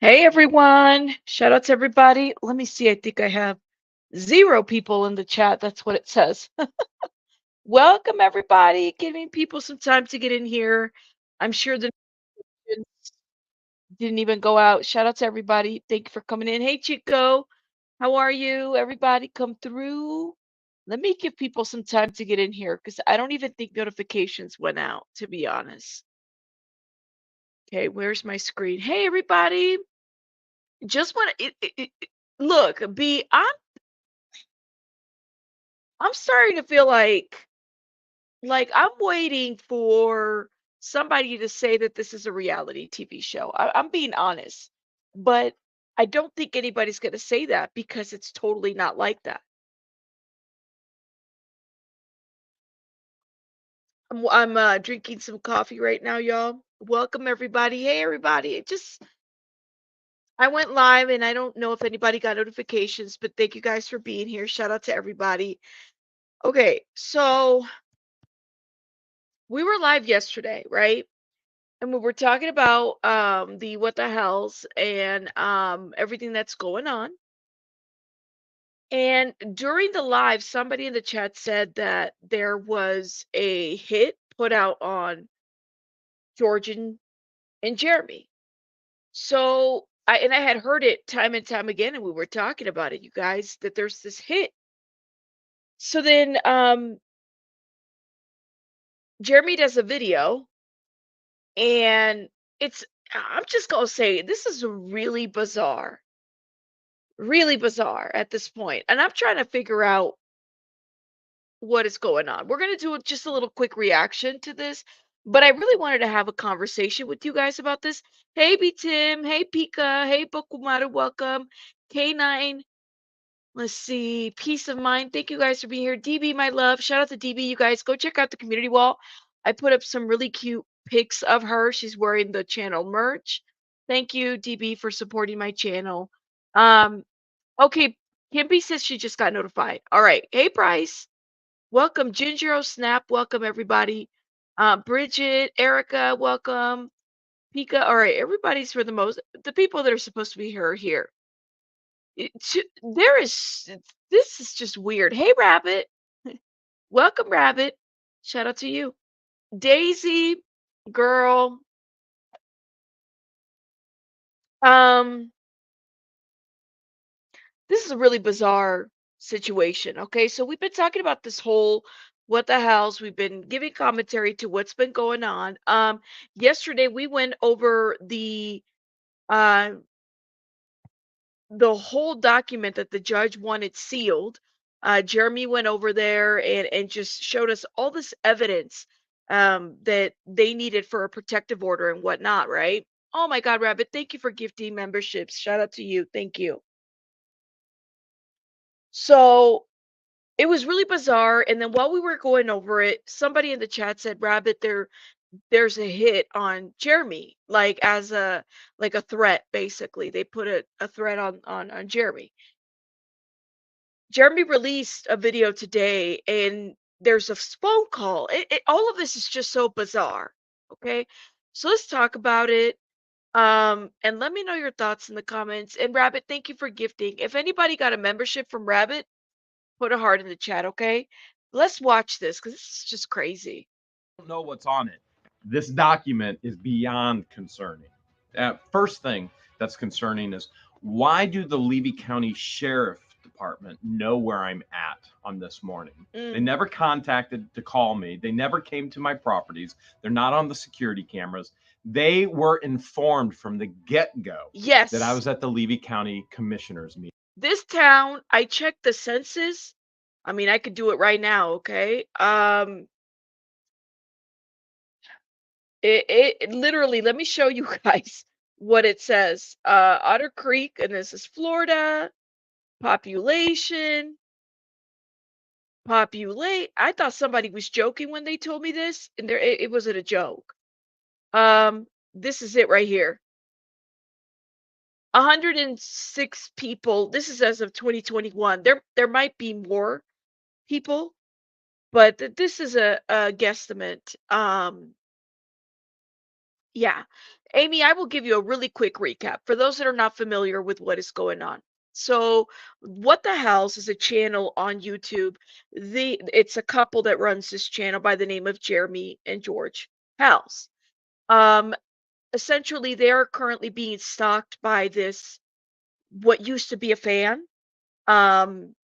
Hey everyone. Shout out to everybody. Let me see. I think I have 0 people in the chat. That's what it says. Welcome everybody. Giving people some time to get in here. I'm sure the notifications didn't even go out. Shout out to everybody. Thank you for coming in. Hey Chico. How are you? Everybody come through. Let me give people some time to get in here because I don't even think notifications went out, to be honest. Okay, where's my screen? Hey everybody. Just want to look, B. I'm starting to feel like I'm waiting for somebody to say that this is a reality TV show. I'm being honest, but I don't think anybody's going to say that because it's totally not like that. I'm drinking some coffee right now, y'all. Welcome everybody. Hey everybody. I went live and I don't know if anybody got notifications, but thank you guys for being here. Shout out to everybody. Okay, so we were live yesterday, right? And we were talking about the what the hells and everything that's going on. And during the live, somebody in the chat said that there was a hit put out on George and Jeremy. So I had heard it time and time again, and we were talking about it, you guys, that there's this hit. So then Jeremy does a video, and it's I'm just gonna say this is really bizarre at this point, and I'm trying to figure out what is going on. We're going to do just a little quick reaction to this, but I really wanted to have a conversation with you guys about this. Hey, B Tim. Hey, Pika. Hey, Bokumaru. Welcome. K9. Let's see. Peace of mind. Thank you guys for being here. DB, my love. Shout out to DB. You guys go check out the community wall. I put up some really cute pics of her. She's wearing the channel merch. Thank you, DB, for supporting my channel. Um, Okay, Kimby says she just got notified. All right. Hey, Bryce. Welcome. Ginger Snap. Welcome, everybody. Bridget, Erica, welcome. Pika. All right. Everybody's for the people that are supposed to be here are here. There is, this is just weird. Hey, Rabbit. Welcome, Rabbit. Shout out to you. Daisy, girl. Um, this is a really bizarre situation. Okay, so we've been talking about this whole what the hells. We've been giving commentary to what's been going on. Yesterday we went over uh the whole document that the judge wanted sealed. Jeremy went over there and just showed us all this evidence that they needed for a protective order and whatnot, right? Oh my God, Rabbit, thank you for gifting memberships. Shout out to you. Thank you. So it was really bizarre, and then while we were going over it, somebody in the chat said, "Rabbit, there's a hit on Jeremy, like as a threat, basically. They put a threat on Jeremy." Jeremy released a video today, and there's a phone call. All of this is just so bizarre. Okay, so let's talk about it. And let me know your thoughts in the comments. And Rabbit, thank you for gifting. If anybody got a membership from Rabbit, put a heart in the chat, okay? Let's watch this because this is just crazy. Don't know what's on it. This document is beyond concerning. First thing that's concerning is why do the Levy County Sheriff Department know where I'm at on this morning? They never contacted to call me. They never came to my properties. They're not on the security cameras. They were informed from the get-go Yes. that I was at the Levy County Commissioners meeting. This town, I checked the census. I mean, I could do it right now, okay? It literally, let me show you guys what it says. Otter Creek, and this is Florida. Population. I thought somebody was joking when they told me this, and it wasn't a joke. This is it right here. 106 people. This is as of 2021. There might be more people, but this is a guesstimate. Yeah. Amy, I will give you a really quick recap for those that are not familiar with what is going on. So, What the House is a channel on YouTube. It's a couple that runs this channel by the name of Jeremy and George Hales. Um, Essentially, they are currently being stalked by this what used to be a fan. Um,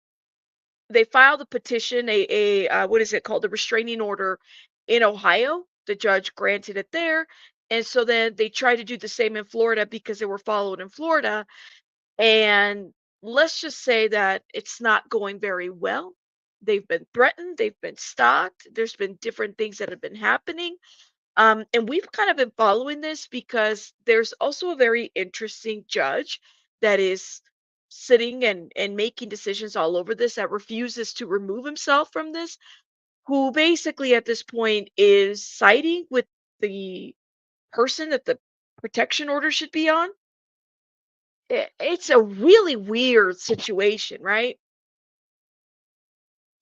they filed a petition, what is it called, a restraining order in Ohio. The judge granted it there, and so then they tried to do the same in Florida because they were followed in Florida. And let's just say that it's not going very well. They've been threatened, they've been stalked. There's been different things that have been happening. And we've kind of been following this because there's also a very interesting judge that is sitting and making decisions all over this, that refuses to remove himself from this, who basically at this point is siding with the person that the protection order should be on. It's a really weird situation, right?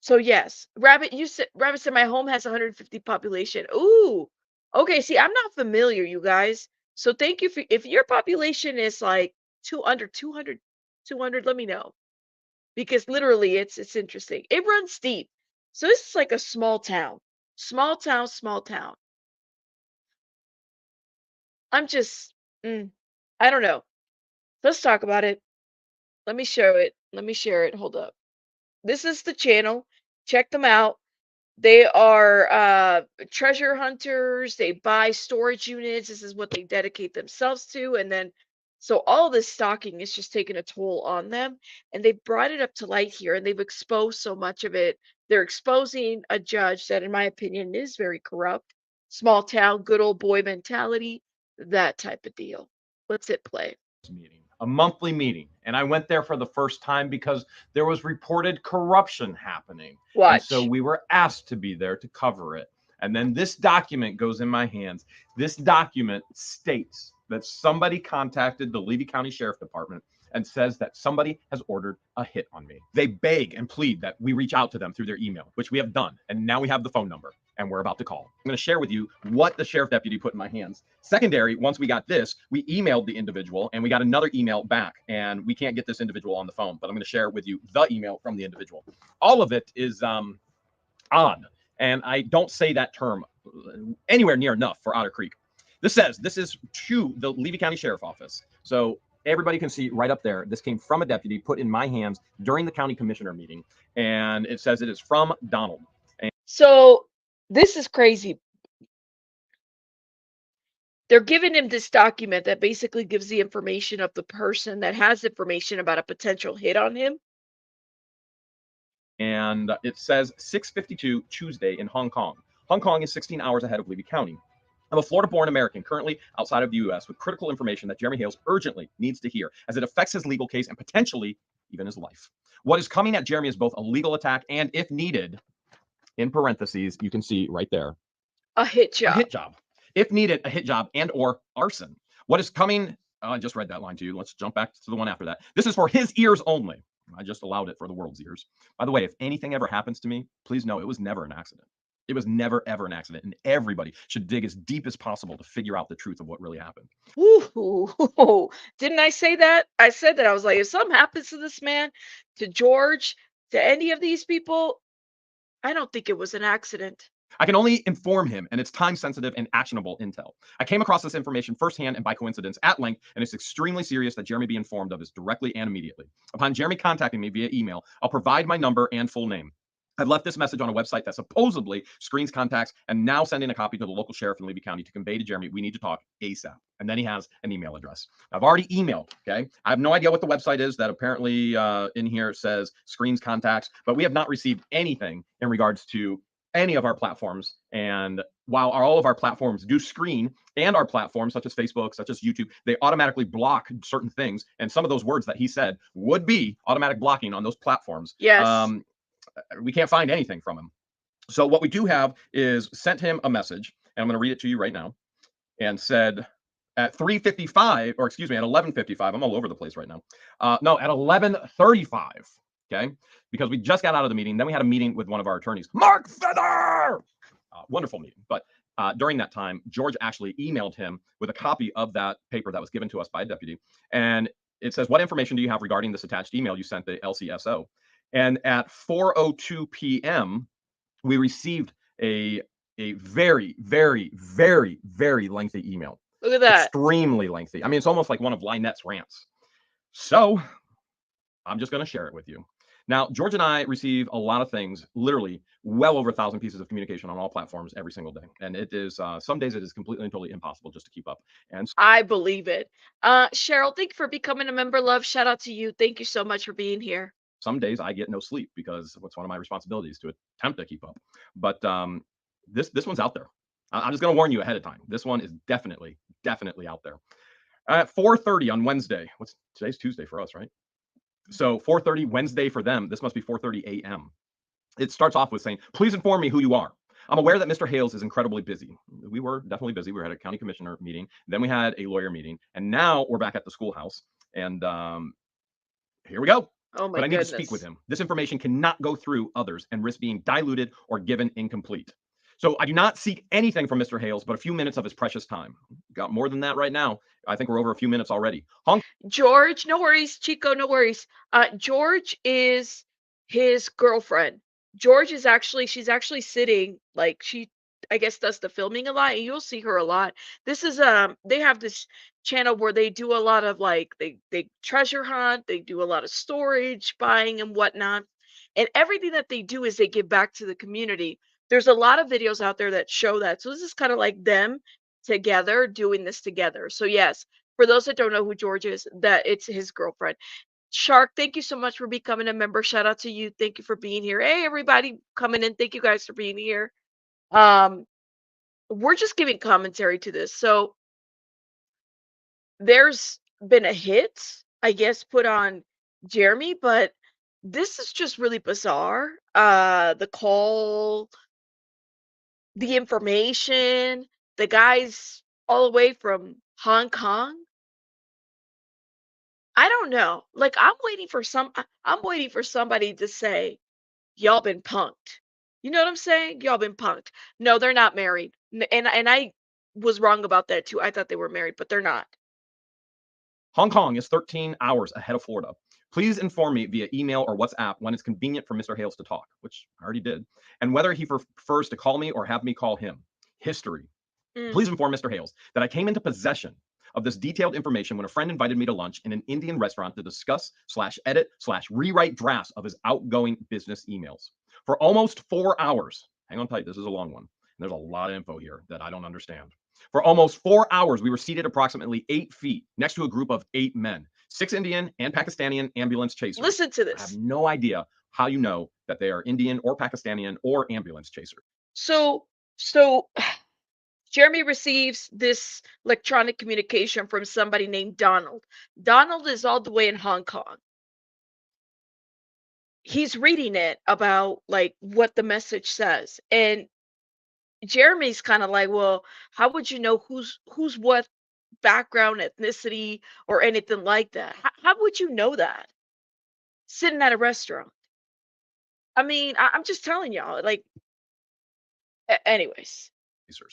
So yes, Rabbit said my home has 150 population. Ooh, okay. See, I'm not familiar, you guys. So thank you for if your population is like under 200, 200, let me know because literally it's interesting. It runs deep. So this is like a small town, small town, small town. I'm just, mm, I don't know. Let's talk about it. Let me show it. Let me share it. Hold up. This is the channel. Check them out. They are treasure hunters. They buy storage units. This is what they dedicate themselves to. And then, so all this stalking is just taking a toll on them. And they brought it up to light here and they've exposed so much of it. They're exposing a judge that, in my opinion, is very corrupt. Small town, good old boy mentality, that type of deal. Let's hit play. Meeting, a monthly meeting, and I went there for the first time because there was reported corruption happening. And so Watch. we were asked to be there to cover it. And then this document goes in my hands. This document states that somebody contacted the Levy County Sheriff Department and says that somebody has ordered a hit on me. They beg and plead that we reach out to them through their email, which we have done. And now we have the phone number and we're about to call. I'm going to share with you what the sheriff deputy put in my hands. Secondary, once we got this, we emailed the individual and we got another email back, and we can't get this individual on the phone, but I'm going to share with you the email from the individual. All of it is odd, and I don't say that term anywhere near enough for Otter Creek. This says this is to the Levy County Sheriff Office. So everybody can see right up there. This came from a deputy put in my hands during the county commissioner meeting, and it says it is from Donald. So this is crazy. They're giving him this document that basically gives the information of the person that has information about a potential hit on him. And it says 6:52 Tuesday in Hong Kong. Hong Kong is 16 hours ahead of Levy County. I'm a Florida-born American currently outside of the U.S. with critical information that Jeremy Hales urgently needs to hear as it affects his legal case and potentially even his life. What is coming at Jeremy is both a legal attack and, if needed, in parentheses, you can see right there, a hit job. A hit job. If needed, a hit job and or arson. What is coming? I just read that line to you. Let's jump back to the one after that. This is for his ears only. I just allowed it for the world's ears. By the way, if anything ever happens to me, please know it was never an accident. It was never, ever an accident. And everybody should dig as deep as possible to figure out the truth of what really happened. Ooh, didn't I say that? I said that. I was like, if something happens to this man, to George, to any of these people, I don't think it was an accident. I can only inform him, and it's time-sensitive and actionable intel. I came across this information firsthand and by coincidence at length, and it's extremely serious that Jeremy be informed of this directly and immediately. Upon Jeremy contacting me via email, I'll provide my number and full name. I've left this message on a website that supposedly screens contacts, and now sending a copy to the local sheriff in Levy County to convey to Jeremy, we need to talk ASAP. And then he has an email address. I've already emailed, okay? I have no idea what the website is that apparently in here says screens contacts, but we have not received anything in regards to any of our platforms. And while all of our platforms do screen, and our platforms such as Facebook, such as YouTube, they automatically block certain things. And some of those words that he said would be automatic blocking on those platforms. Yes. We can't find anything from him. So what we do have is sent him a message, and I'm going to read it to you right now, and said at 3:55, or excuse me, at 11:55, I'm all over the place right now. No, at 11:35, okay? Because we just got out of the meeting. Then we had a meeting with one of our attorneys, Mark Feather. Wonderful meeting. But During that time, George actually emailed him with a copy of that paper that was given to us by a deputy. And it says, "What information do you have regarding this attached email you sent the LCSO?" And at 4:02 p.m., we received a a very, very, very, very lengthy email. Look at that. Extremely lengthy. I mean, it's almost like one of Lynette's rants. So I'm just going to share it with you. Now, George and I receive a lot of things, literally well over 1,000 pieces of communication on all platforms every single day. And it is, some days it is completely and totally impossible just to keep up. And I believe it. Cheryl, thank you for becoming a member. Love, shout out to you. Thank you so much for being here. some days I get no sleep because it's one of my responsibilities to attempt to keep up. But this one's out there. I'm just going to warn you ahead of time. This one is definitely, definitely out there. At 4:30 on Wednesday, what's today's Tuesday for us, right? So 4:30 Wednesday for them. This must be 4:30 a.m. It starts off with saying, "Please inform me who you are. I'm aware that Mr. Hales is incredibly busy." We were definitely busy. We were at a county commissioner meeting. Then we had a lawyer meeting. And now we're back at the schoolhouse. And here we go. Oh my But I need to speak with goodness. him. This information cannot go through others and risk being diluted or given incomplete. So I do not seek anything from Mr. Hales but a few minutes of his precious time. Got more than that right now. I think we're over a few minutes already. George, no worries. Chico, no worries. George is his girlfriend. George is actually, she's actually sitting, like she, I guess, does the filming a lot, and you'll see her a lot. This is they have this channel where they do a lot of like they treasure hunt, they do a lot of storage, buying and whatnot. And everything that they do is they give back to the community. There's a lot of videos out there that show that. So this is kind of like them together doing this together. So yes, for those that don't know who George is, that it's his girlfriend. Shark, thank you so much for becoming a member. Shout out to you. Thank you for being here. Hey, everybody coming in. Thank you guys for being here. Um, we're just giving commentary to this. So there's been a hit, I guess, put on Jeremy, but this is just really bizarre. The call, the information, the guys all the way from Hong Kong. I don't know. Like I'm waiting for somebody to say, "Y'all been punked." You know what I'm saying? Y'all been punked. No, they're not married. And I was wrong about that too. I thought they were married, but they're not. Hong Kong is 13 hours ahead of Florida. Please inform me via email or WhatsApp when it's convenient for Mr. Hales to talk, which I already did, and whether he prefers to call me or have me call him. History. Mm. Please inform Mr. Hales that I came into possession of this detailed information when a friend invited me to lunch in an Indian restaurant to discuss slash edit slash rewrite drafts of his outgoing business emails. For almost 4 hours, hang on tight, this is a long one. There's a lot of info here that I don't understand. For almost 4 hours, we were seated approximately 8 feet next to a group of 8 men, 6 Indian and Pakistani ambulance chasers. Listen to I have this. no idea how you know that they are Indian or Pakistani or ambulance chasers. So Jeremy receives this electronic communication from somebody named Donald. Donald is all the way in Hong Kong. He's reading it about like what the message says. And Jeremy's kind of like, well, how would you know who's what background, ethnicity, or anything like that? How would you know that sitting at a restaurant? I mean, I'm just telling y'all. Like, anyways,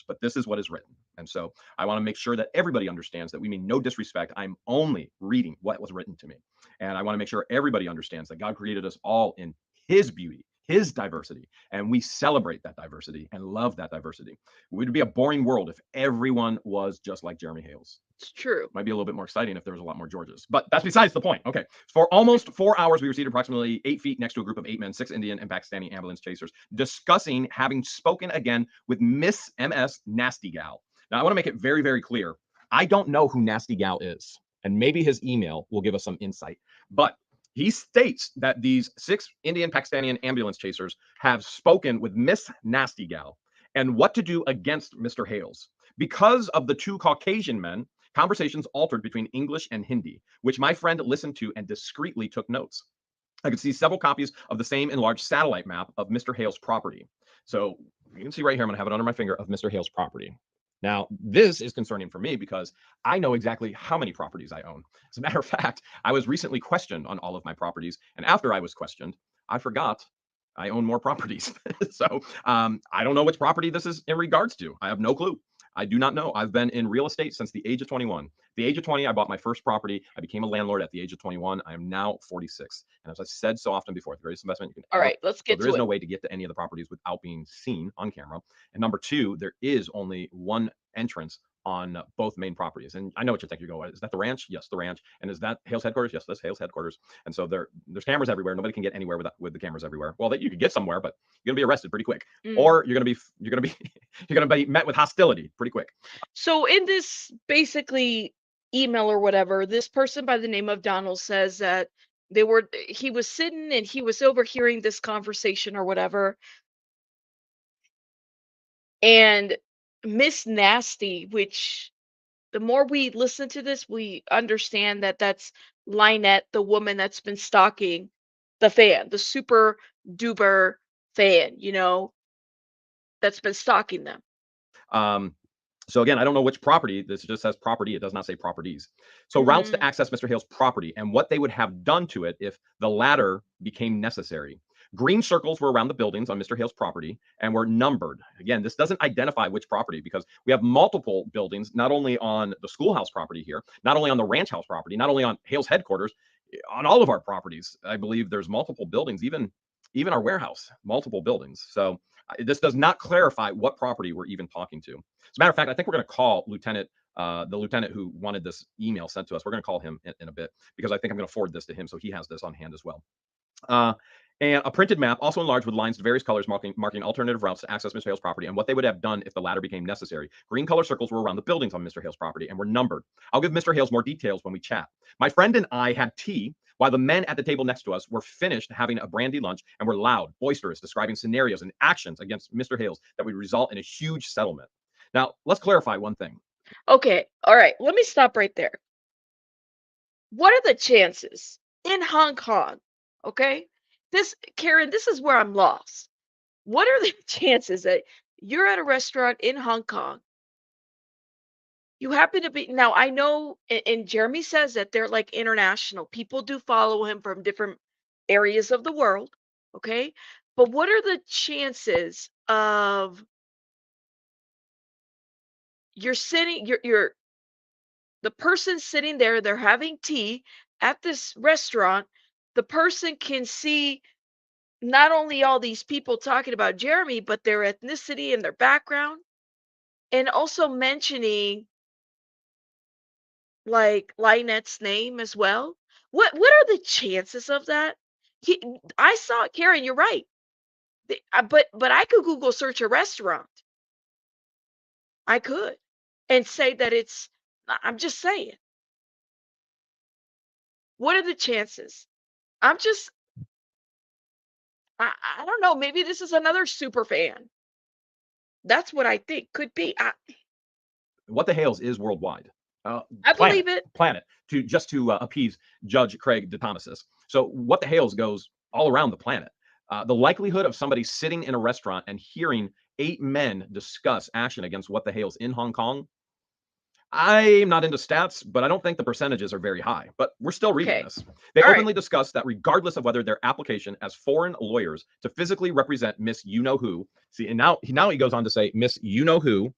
But this is what is written. And so I want to make sure that everybody understands that we mean no disrespect. I'm only reading what was written to me. And I want to make sure everybody understands that God created us all in his beauty, his diversity, and we celebrate that diversity and love that diversity. It would be a boring world if everyone was just like Jeremy Hales. it's true. Might be a little bit more exciting if there was a lot more Georges, but that's besides the point. Okay. For almost 4 hours, we were seated approximately 8 feet next to a group of 8 men, 6 Indian and Pakistani ambulance chasers, discussing having spoken again with Miss MS Nasty Gal. Now, I want to make it very, very clear. I don't know who Nasty Gal is, and maybe his email will give us some insight. But he states that these 6 Indian Pakistani ambulance chasers have spoken with Miss Nasty Gal and what to do against Mr. Hales. Because of the 2 Caucasian men, conversations altered between English and Hindi, which my friend listened to and discreetly took notes. I could see several copies of the same enlarged satellite map of Mr. Hale's property. So you can see right here, I'm going to have it under my finger, of Mr. Hale's property. Now, this is concerning for me because I know exactly how many properties I own. As a matter of fact, I was recently questioned on all of my properties. And after I was questioned, I forgot I own more properties. So I don't know which property this is in regards to. I have no clue. I do not know. I've been in real estate since the age of 21. At the age of 20, I bought my first property. I became a landlord at the age of 21. I am now 46. And as I said so often before, the greatest investment you can All ever. right, let's So get there to is it. no way to get to any of the properties without being seen on camera. And number two, there is only one entrance on both main properties. And I know what you're thinking. You go, is that the ranch? Yes, the ranch. And is that Hales headquarters? Yes, that's Hales headquarters. And so there's cameras everywhere. Nobody can get anywhere with the cameras everywhere. Well, you could get somewhere, but you're gonna be arrested pretty quick, Mm. or you're gonna be you're gonna be met with hostility pretty quick. So in this basically email or whatever, this person by the name of Donald says that he was sitting and he was overhearing this conversation or whatever, and Miss Nasty, which the more we listen to this, we understand that that's Lynette, the woman that's been stalking the fan, the super duper fan, that's been stalking them. Um, so again, I don't know which property. This just says property. It does not say properties. So routes to Mm, access Mr. Hale's property and what they would have done to it if the latter became necessary. Green circles were around the buildings on Mr. Hale's property and were numbered. Again, this doesn't identify which property because we have multiple buildings, not only on the schoolhouse property here, not only on the ranch house property, not only on Hale's headquarters, on all of our properties. I believe there's multiple buildings, even our warehouse, multiple buildings. So this does not clarify what property we're even talking to. As a matter of fact, I think we're going to call the lieutenant who wanted this email sent to us. We're going to call him in a bit because I think I'm going to forward this to him so he has this on hand as well. Uh, and a printed map, also enlarged with lines to various colors marking alternative routes to access Mr. Hale's property and what they would have done if the latter became necessary. Green color circles were around the buildings on Mr. Hale's property and were numbered. I'll give Mr. Hales more details when we chat. My friend and I had tea while the men at the table next to us were finished having a brandy lunch and were loud, boisterous, describing scenarios and actions against Mr. Hales that would result in a huge settlement. Now, let's clarify one thing. okay, all right, let me stop right there. What are the chances in Hong Kong? Okay, Karen, this is where I'm lost. What are the chances that you're at a restaurant in Hong Kong? You happen to be now. I know, and Jeremy says that they're like international. People do follow him from different areas of the world. Okay, but what are the chances of you're sitting, you're the person sitting there, they're having tea at this restaurant. The person can see not only all these people talking about Jeremy, but their ethnicity and their background, and also mentioning like Lynette's name as well. What are the chances of that? He, I saw it, Karen. You're right. But I could Google search a restaurant. I could, and say that it's. I'm just saying. What are the chances? I'm just. I don't know. Maybe this is another super fan. That's what I think could be. What the Hales is worldwide. I Planet, believe it. planet, to appease Judge Craig DeThomasis. So what the Hales goes all around the planet. The likelihood of somebody sitting in a restaurant and hearing 8 men discuss action against what the Hales in Hong Kong. I'm not into stats, but I don't think the percentages are very high. But we're still reading Okay. this. They All right. openly discuss that regardless of whether their application as foreign lawyers to physically represent Miss You Know Who. See, and now he goes on to say Miss You Know Who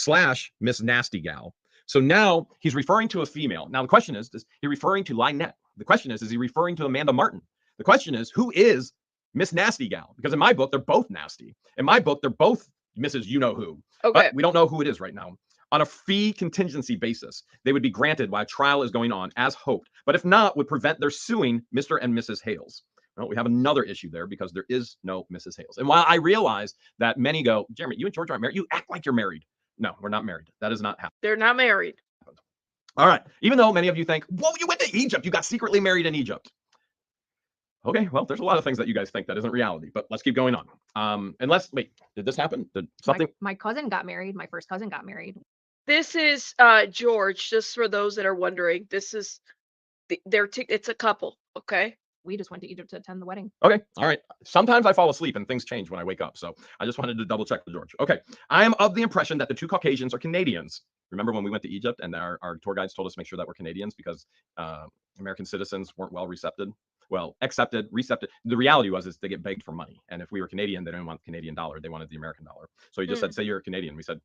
/ Miss Nasty Gal. So now he's referring to a female. Now the question is he referring to Lynette? The question is he referring to Amanda Martin? The question is, who is Miss Nasty Gal? Because in my book, they're both nasty. In my book, they're both Mrs. You Know Who. But Okay. we don't know who it is right now. On a fee contingency basis, they would be granted while trial is going on as hoped. But if not, would prevent their suing Mr. and Mrs. Hales. Well, we have another issue there because there is no Mrs. Hales. And while I realize that many go, Jeremy, you and George aren't married, you act like you're married. No, we're not married. That is not happening. They're not married. All right. Even though many of you think, whoa, you went to Egypt. You got secretly married in Egypt. Okay, well, there's a lot of things that you guys think that isn't reality, but let's keep going on. Wait, did this happen? Did something? My cousin got married. My first cousin got married. This is George. Just for those that are wondering, this is it's a couple. Okay. We just went to Egypt to attend the wedding. Okay, all right. Sometimes I fall asleep and things change when I wake up, so I just wanted to double check with George. Okay, I am of the impression that the two Caucasians are Canadians. Remember when we went to Egypt and our tour guides told us to make sure that we're Canadians because American citizens weren't well received? well, accepted, recepted. The reality is they get begged for money. And if we were Canadian, they didn't want the Canadian dollar. They wanted the American dollar. So he just said, Mm. say you're a Canadian. We said,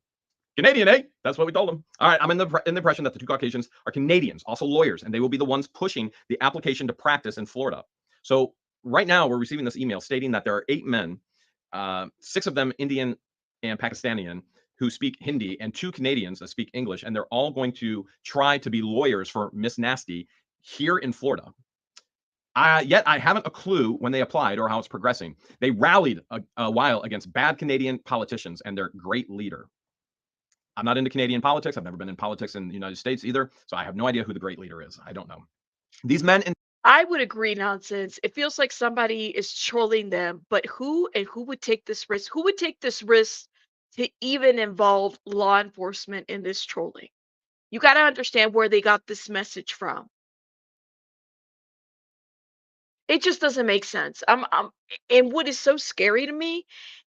Canadian, eh? That's what we told them. All right, I'm in the impression that the two Caucasians are Canadians, also lawyers, and they will be the ones pushing the application to practice in Florida. So right now, we're receiving this email stating that there are 8 men, 6 of them Indian and Pakistani, who speak Hindi, and 2 Canadians that speak English, and they're all going to try to be lawyers for Miss Nasty here in Florida. Yet I haven't a clue when they applied or how it's progressing. They rallied a while against bad Canadian politicians and their great leader. I'm not into Canadian politics. I've never been in politics in the United States either. So I have no idea who the great leader is. I don't know. These men in I would agree nonsense. It feels like somebody is trolling them, but who would take this risk? Who would take this risk to even involve law enforcement in this trolling? You got to understand where they got this message from. It just doesn't make sense. And what is so scary to me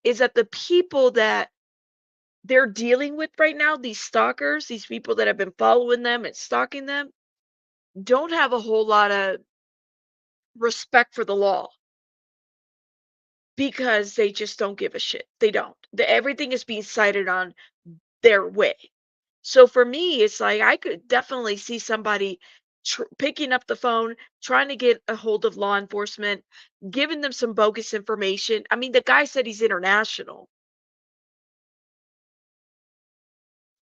is that the people that they're dealing with right now, these stalkers, these people that have been following them and stalking them, don't have a whole lot of respect for the law because they just don't give a shit. They don't. Everything is being cited on their way. So for me, it's like I could definitely see somebody picking up the phone, trying to get a hold of law enforcement, giving them some bogus information. I mean, the guy said he's international.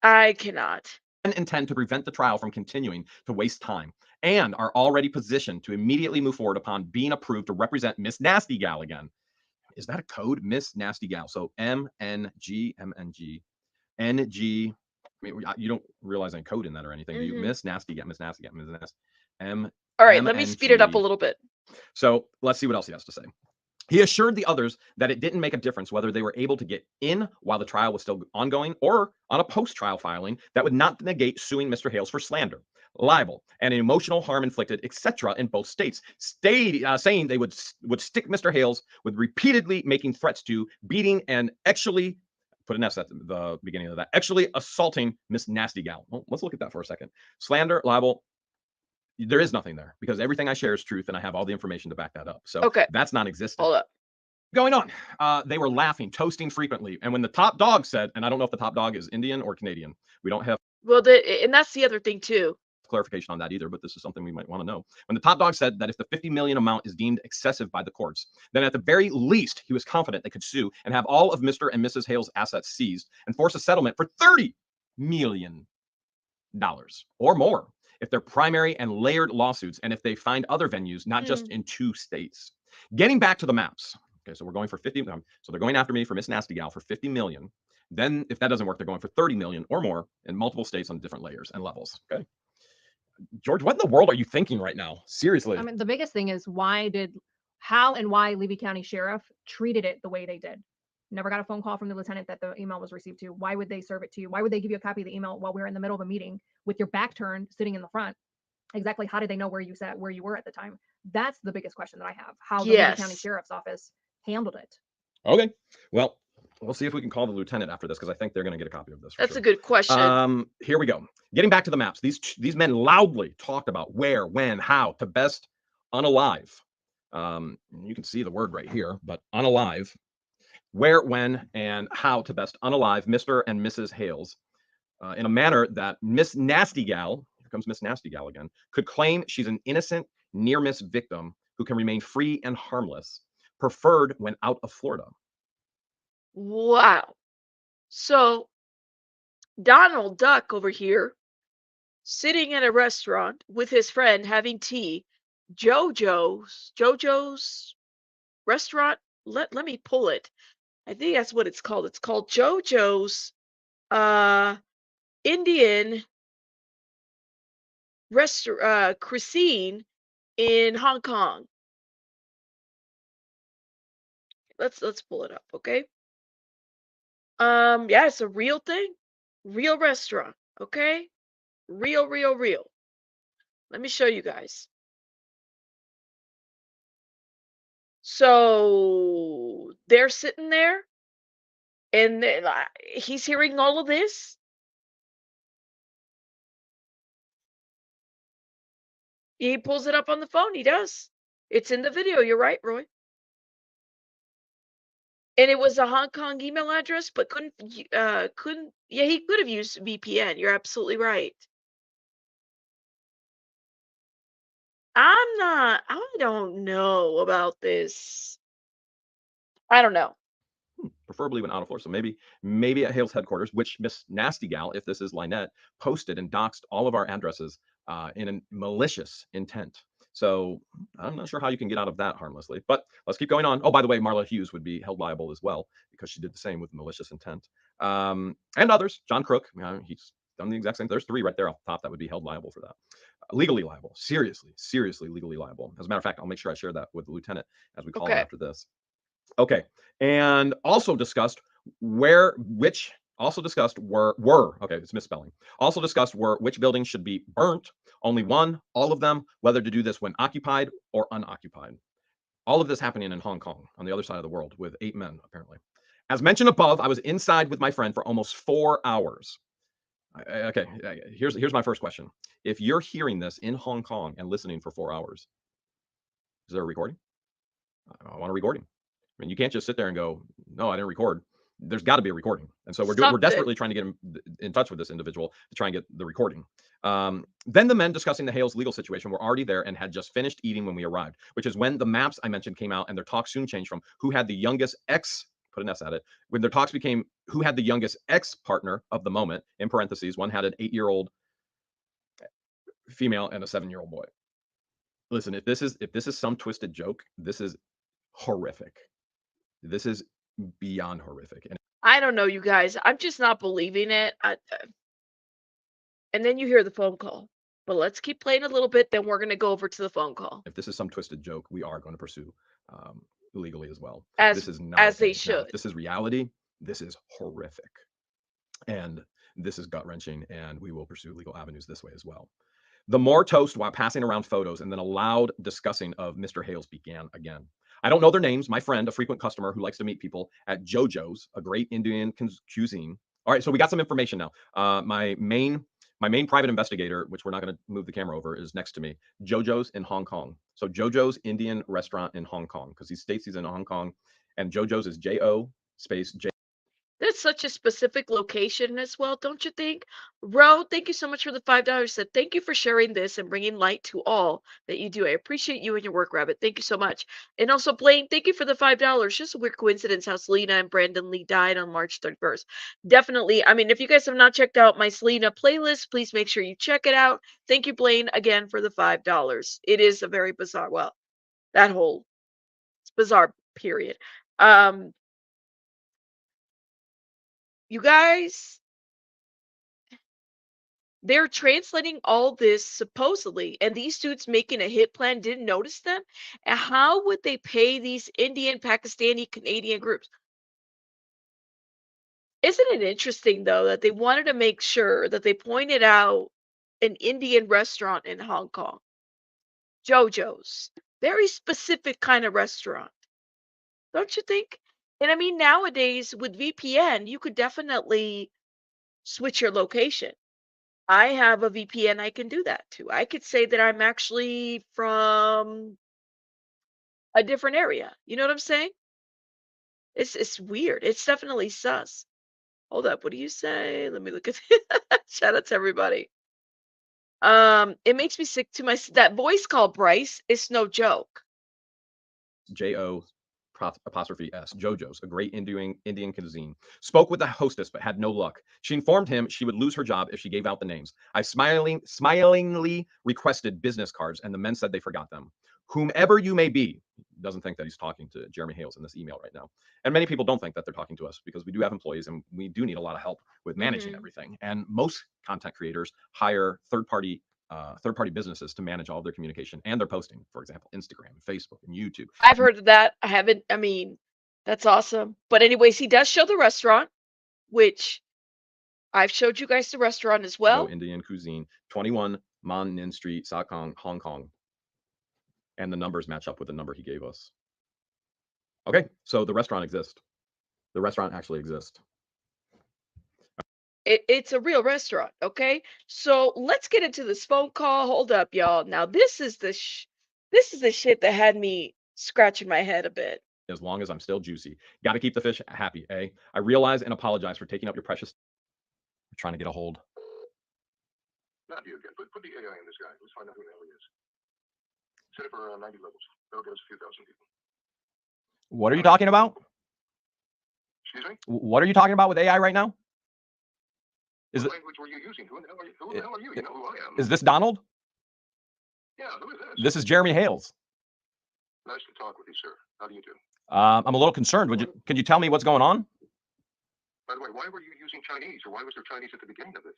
I cannot. intend to prevent the trial from continuing to waste time and are already positioned to immediately move forward upon being approved to represent Miss Nasty Gal again. Is that a code? Miss Nasty Gal. So MNG, MNG, NG. I mean, you don't realize any code in that or anything, do you? Hmm. Miss Nasty Gal, Miss Nasty Gal, Miss Nasty. M All right, let me speed it up a MNG. little bit. So let's see what else he has to say. He assured the others that it didn't make a difference whether they were able to get in while the trial was still ongoing or on a post-trial filing that would not negate suing Mr. Hales for slander, libel, and emotional harm inflicted, etc., in both states, saying they would stick Mr. Hales with repeatedly making threats to beating and actually put an S at the beginning of that, actually assaulting Miss Nasty Gal. Well, let's look at that for a second. Slander, libel, there is nothing there because everything I share is truth and I have all the information to back that up. So Okay, that's non-existent hold up. going on. They were laughing, toasting frequently. And when the top dog said, and I don't know if the top dog is Indian or Canadian, we don't have Well, and that's the other thing too. clarification on that either, but this is something we might want to know. When the top dog said that if the 50 million amount is deemed excessive by the courts, then at the very least, he was confident they could sue and have all of Mr. and Mrs. Hale's assets seized and force a settlement for $30 million or more if they're primary and layered lawsuits and if they find other venues, not just in 2 states. Getting back to the maps. Okay, so we're going for 50. So they're going after me for Miss Nasty Gal for 50 million. Then if that doesn't work, they're going for 30 million or more in multiple states on different layers and levels. Okay. George, what in the world are you thinking right now? Seriously. I mean, the biggest thing is how and why Levy County Sheriff treated it the way they did. Never got a phone call from the lieutenant that the email was received to. Why would they serve it to you? Why would they give you a copy of the email while we were in the middle of a meeting with your back turned, sitting in the front? Exactly. How did they know where you were at the time? That's the biggest question that I have. How the Levy County Yes. Sheriff's Office handled it. Okay. Well, we'll see if we can call the lieutenant after this because I think they're going to get a copy of this. That's sure. a good question. Here we go. Getting back to the maps, these men loudly talked about where, when, how to best unalive. You can see the word right here, but unalive. Where, when, and how to best unalive Mr. and Mrs. Hales in a manner that Miss Nasty Gal, here comes Miss Nasty Gal again, could claim she's an innocent near miss victim who can remain free and harmless, preferred when out of Florida. Wow. So Donald Duck over here, sitting in a restaurant with his friend having tea. JoJo's restaurant. Let me pull it. I think that's what it's called. It's called JoJo's uh Indian restaurant cuisine in Hong Kong. Let's pull it up, okay? Yeah, it's a real thing. Real restaurant, okay? Real. Let me show you guys. So they're sitting there and he's hearing all of this. He pulls it up on the phone. He does. It's in the video. You're right, Roy. And it was a Hong Kong email address, but couldn't. Yeah, he could have used VPN. You're absolutely right. I don't know about this. I don't know. Preferably when out of Florida. So maybe at Hales headquarters, which Miss Nasty Gal, if this is Lynette, posted and doxed all of our addresses in a malicious intent. So I'm not sure how you can get out of that harmlessly. But let's keep going on. Oh, by the way, Marla Hughes would be held liable as well because she did the same with malicious intent. And others. John Crook, he's done the exact same. There's 3 right there off the top that would be held liable for that. Legally liable. Seriously legally liable. As a matter of fact, I'll make sure I share that with the lieutenant as we call him Okay. after this. Okay. And also discussed were okay, it's misspelling. Also discussed were which buildings should be burnt, only one, all of them, whether to do this when occupied or unoccupied. All of this happening in Hong Kong on the other side of the world with 8 men, apparently. As mentioned above, I was inside with my friend for almost 4 hours. Okay, here's my first question. If you're hearing this in Hong Kong and listening for 4 hours, is there a recording? I want a recording. I mean, you can't just sit there and go, "No, I didn't record." There's got to be a recording, and so we're Something. desperately trying to get in touch with this individual to try and get the recording. Then the men discussing the Hales legal situation were already there and had just finished eating when we arrived, which is when the maps I mentioned came out, and their talk soon changed from who had the youngest ex, put an S at it, when their talks became who had the youngest ex partner of the moment. In parentheses, one had an 8-year-old female and a 7-year-old boy. Listen, if this is some twisted joke, this is horrific. This is beyond horrific. And I don't know, you guys. I'm just not believing it. And then you hear the phone call. But let's keep playing a little bit, then we're going to go over to the phone call. if this is some twisted joke, we are going to pursue legally as well. As This is not as okay. they Now, should. if this is reality, this is horrific. And this is gut wrenching, and we will pursue legal avenues this way as well. The more toast while passing around photos and then a loud discussing of Mr. Hales began again. I don't know their names. My friend, a frequent customer who likes to meet people at JoJo's, a great Indian cuisine. All right, so we got some information now. My main private investigator, which we're not going to move the camera over, is next to me. JoJo's in Hong Kong. So JoJo's Indian restaurant in Hong Kong, because he states he's in Hong Kong, and JoJo's is JO space J. That's such a specific location as well, don't you think? Ro, thank you so much for the $5. Said, thank you for sharing this and bringing light to all that you do. I appreciate you and your work, Rabbit. Thank you so much. And also, Blaine, thank you for the $5. Just a weird coincidence how Selena and Brandon Lee died on March 31st. Definitely. I mean, if you guys have not checked out my Selena playlist, please make sure you check it out. Thank you, Blaine, again for the $5. It is a very bizarre, well, that whole it's bizarre period. You guys, they're translating all this supposedly, and these dudes making a hit plan didn't notice them. And how would they pay these Indian, Pakistani, Canadian groups? Isn't it interesting though that they wanted to make sure that they pointed out an Indian restaurant in Hong Kong, JoJo's, very specific kind of restaurant, don't you think? And I mean, nowadays with VPN, you could definitely switch your location. I have a VPN I can do that too. I could say that I'm actually from a different area. You know what I'm saying? It's weird. It's definitely sus. Hold up. What do you say? Let me look at shout out to everybody. It makes me sick to my that voice call, Bryce. It's no joke. JO apostrophe S, JoJo's, a great Indian cuisine. Spoke with the hostess but had no luck. She informed him she would lose her job if she gave out the names. I smilingly requested business cards, and the men said they forgot them. Whomever you may be, doesn't think that he's talking to Jeremy Hales in this email right now. And many people don't think that they're talking to us because we do have employees and we do need a lot of help with managing everything. And most content creators hire third-party businesses to manage all of their communication and their posting, for example, Instagram, Facebook, and YouTube. I've heard of that. I haven't. I mean, that's awesome. But anyways, he does show the restaurant, which I've showed you guys the restaurant as well. Indian cuisine, 21 Man Nin Street, Sa Kong, Hong Kong. And the numbers match up with the number he gave us. Okay, so the restaurant exists. The restaurant actually exists. It's a real restaurant, okay? So let's get into this phone call. Hold up, y'all. Now this is This is the shit that had me scratching my head a bit. As long as I'm still juicy. Got to keep the fish happy, eh? I realize and apologize for taking up your precious. We're trying to get a hold. Not you again. Put the AI in this guy. Let's find out who the hell he is. Set it for 90 levels. That'll get us a few thousand people. What are you talking about? Excuse me? What are you talking about with AI right now? What language were you using? Who the hell are you? Who the hell are you? You know who I am. Is this Donald? Yeah, who is this? This is Jeremy Hales. Nice to talk with you, sir. How do you do? I'm a little concerned. Can you tell me what's going on? By the way, why were you using Chinese, or why was there Chinese at the beginning of this?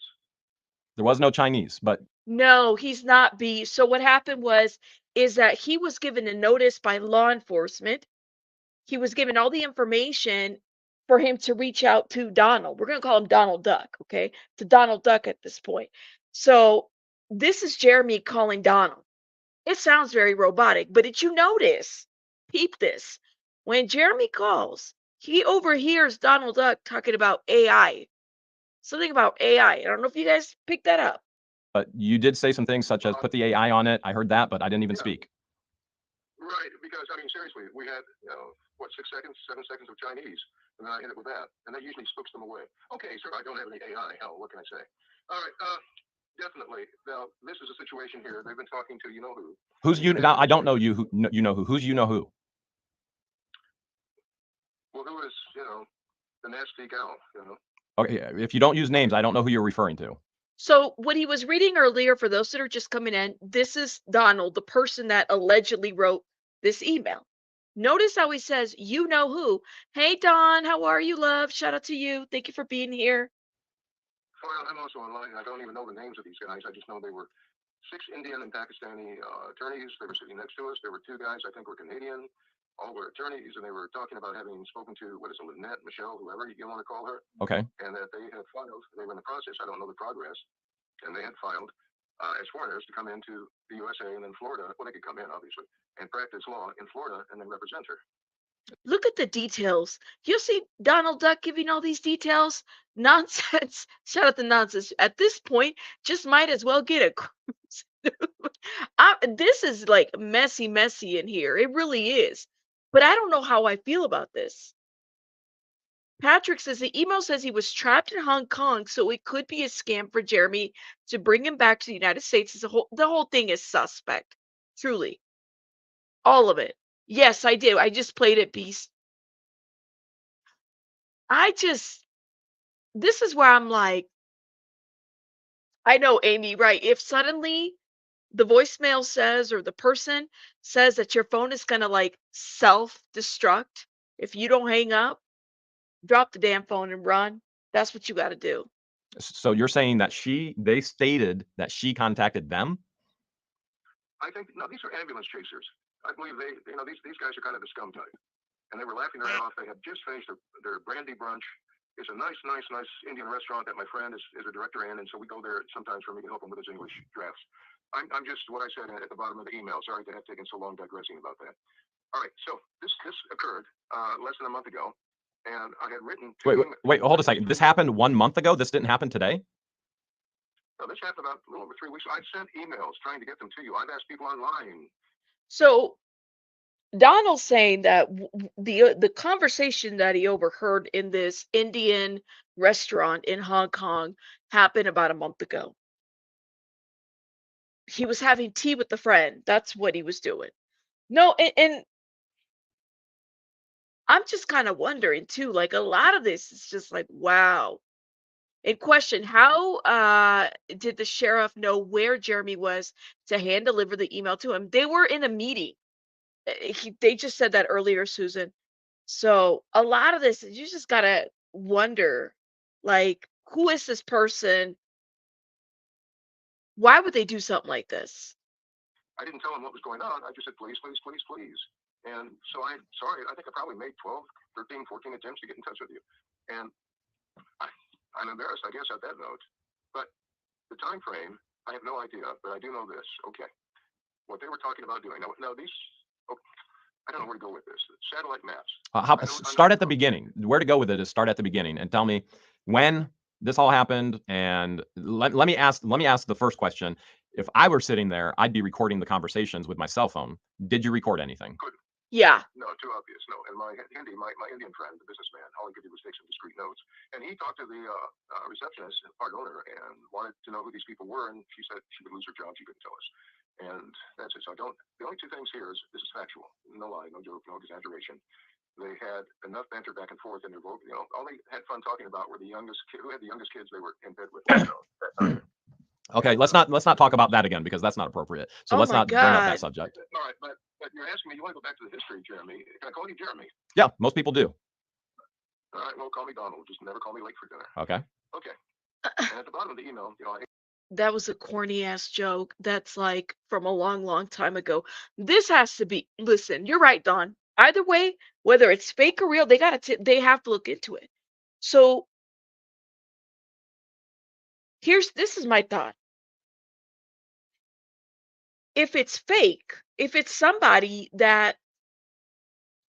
There was no Chinese, but No, he's not B. So what happened is that he was given a notice by law enforcement. He was given all the information for him to reach out to Donald. We're going to call him Donald Duck, okay? To Donald Duck at this point. So this is Jeremy calling Donald. It sounds very robotic, but did you notice? Peep this. When Jeremy calls, he overhears Donald Duck talking about AI. Something about AI. I don't know if you guys picked that up. you did say some things such as put the AI on it. I heard that, but I didn't even speak. Right, because, I mean, seriously, we had, 6 seconds, 7 seconds of Chinese, and then I hit it with that, and that usually spooks them away. Okay, sir, I don't have any AI. Hell, what can I say? All right, definitely. Now, this is a situation here. They've been talking to you-know-who. Who's you? Now, I don't know you. You know who? Who's you know who? Well, who is, the nasty gal, Okay, if you don't use names, I don't know who you're referring to. So what he was reading earlier, for those that are just coming in, this is Donald, the person that allegedly wrote this email. Notice how he says, you know who. Hey, Don, how are you, love? Shout out to you. Thank you for being here. Well, I'm also online. I don't even know the names of these guys. I just know they were 6 Indian and Pakistani attorneys. They were sitting next to us. There were 2 guys I think were Canadian. All were attorneys, and they were talking about having spoken to, what is it, Lynette, Michelle, whoever you want to call her. Okay. And that they had filed, they were in the process, I don't know the progress, and they had filed as foreigners to come into the USA and then Florida. Well, they could come in, obviously, and practice law in Florida and then represent her. Look at the details. You see Donald Duck giving all these details? Nonsense. Shout out to nonsense. At this point, just might as well get a cruise. This is like messy in here. It really is. But I don't know how I feel about this. Patrick says the email says he was trapped in Hong Kong, so it could be a scam for Jeremy to bring him back to the United States. The whole thing is suspect. Truly. All of it. Yes, I did. I just played it, Beast. This is where I'm like, I know, Amy, right? If suddenly the voicemail says, or the person says that your phone is going to like self-destruct if you don't hang up, drop the damn phone and run. That's what you got to do. So you're saying that they stated that she contacted them? I think, no, these are ambulance chasers. I believe these guys are kind of the scum type. And they were laughing their head off. They had just finished their brandy brunch. It's a nice Indian restaurant that my friend is a director in, and so we go there sometimes for me to help him with his English drafts. I'm just what I said at the bottom of the email. Sorry to have taken so long digressing about that. All right, so this occurred less than a month ago, and I had written. Wait, hold a second. This happened 1 month ago. This didn't happen today. No, this happened about a little over 3 weeks. I've sent emails trying to get them to you. I've asked people online. So Donald's saying that the conversation that he overheard in this Indian restaurant in Hong Kong happened about a month ago. He was having tea with a friend. That's what he was doing. No, and I'm just kind of wondering too, like a lot of this is just like, wow. In question, how did the sheriff know where Jeremy was to hand deliver the email to him? They were in a meeting. They just said that earlier, Susan. So a lot of this, you just gotta wonder, like, who is this person? Why would they do something like this? I didn't tell him what was going on. I just said, please, please, please, please. And so I think I probably made 12, 13, 14 attempts to get in touch with you. And I'm embarrassed, I guess, at that note. But the time frame, I have no idea, but I do know this. Okay. What they were talking about doing. Now these, I don't know where to go with this. Satellite maps. Start at the beginning. Where to go with it is start at the beginning and tell me when this all happened. And let me ask the first question. If I were sitting there, I'd be recording the conversations with my cell phone. Did you record anything? Yeah. No, too obvious. No. And my Indian friend, the businessman, all he could do was take some discreet notes. And he talked to the receptionist, part owner, and wanted to know who these people were. And she said she would lose her job. She couldn't tell us. And that's it. So the only two things here is this is factual. No lie, no joke, no exaggeration. They had enough banter back and forth in their vote. All they had fun talking about were the youngest who had the youngest kids they were in bed with. Okay, let's not talk about that again because that's not appropriate. So Oh let's my not bring up that God. subject. All right, but you're asking me. You want to go back to the history, Jeremy? Can I call you Jeremy? Yeah, most people do. All right, well, call me Donald. Just never call me late for dinner. Okay. Okay. And at the bottom of the email, That was a corny ass joke. That's like from a long, long time ago. This has to be, listen, you're right, Don. Either way, whether it's fake or real, they have to look into it. So this is my thought. If it's fake, if it's somebody that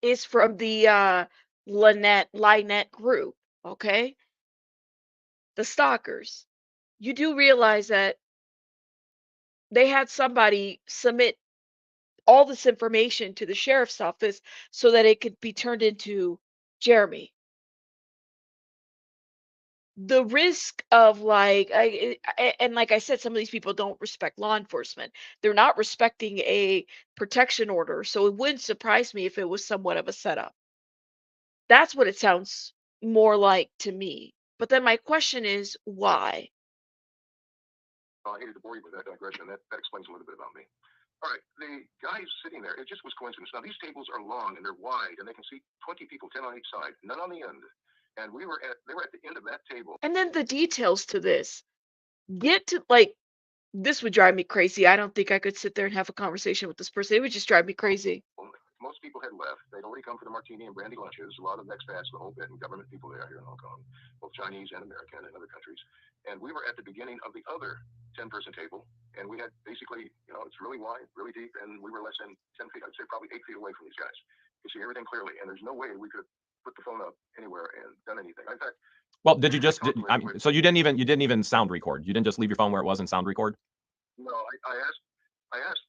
is from the Lynette group, okay? The stalkers, you do realize that they had somebody submit all this information to the sheriff's office so that it could be turned into Jeremy. The risk of and like I said, some of these people don't respect law enforcement. They're not respecting a protection order, so it wouldn't surprise me if it was somewhat of a setup. That's what it sounds more like to me. But then my question is, why? I hated to bore you with that digression. That explains a little bit about me. All right, the guys sitting there, it just was coincidence. Now, these tables are long and they're wide, and they can seat 20 people, 10 on each side, none on the end. And they were at the end of that table. And then the details to this. This would drive me crazy. I don't think I could sit there and have a conversation with this person. It would just drive me crazy. Most people had left. They'd already come for the martini and brandy lunches. A lot of expats, the whole bit, and government people there here in Hong Kong, both Chinese and American and other countries. And we were at the beginning of the other 10-person table, and we had basically, it's really wide, really deep, and we were less than 10 feet. I'd say probably 8 feet away from these guys. You see everything clearly, and there's no way we could put the phone up anywhere and done anything. In fact, well, did you just? So you didn't even sound record. You didn't just leave your phone where it was and sound record. No, I asked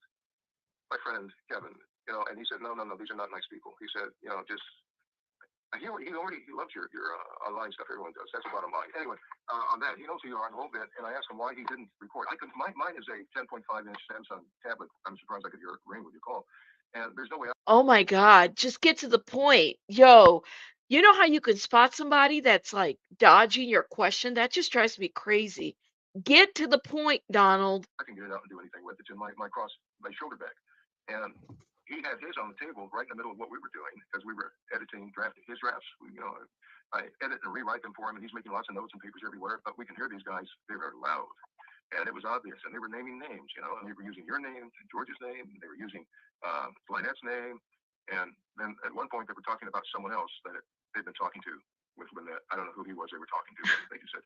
my friend Kevin, and he said, no, these are not nice people. He said, just he loves your online stuff. Everyone does. That's the bottom line. Anyway, on that, he knows who you are a whole bit, and I asked him why he didn't record. Mine is a 10.5-inch Samsung tablet. I'm surprised I could hear it ring with your call, and there's no way. Oh my God, just get to the point. Yo, you know how you can spot somebody that's like dodging your question? That just drives me crazy. Get to the point, Donald. I can get it out and do anything with it. It's in my shoulder bag, and he had his on the table right in the middle of what we were doing because we were drafting his drafts. I edit and rewrite them for him, and he's making lots of notes and papers everywhere. But we can hear these guys; they were loud, and it was obvious. And they were naming names, and they were using your name, George's name, and they were using Lynette's name, and then at one point they were talking about someone else that they'd been talking to with Lynette. I don't know who he was they were talking to. But they just said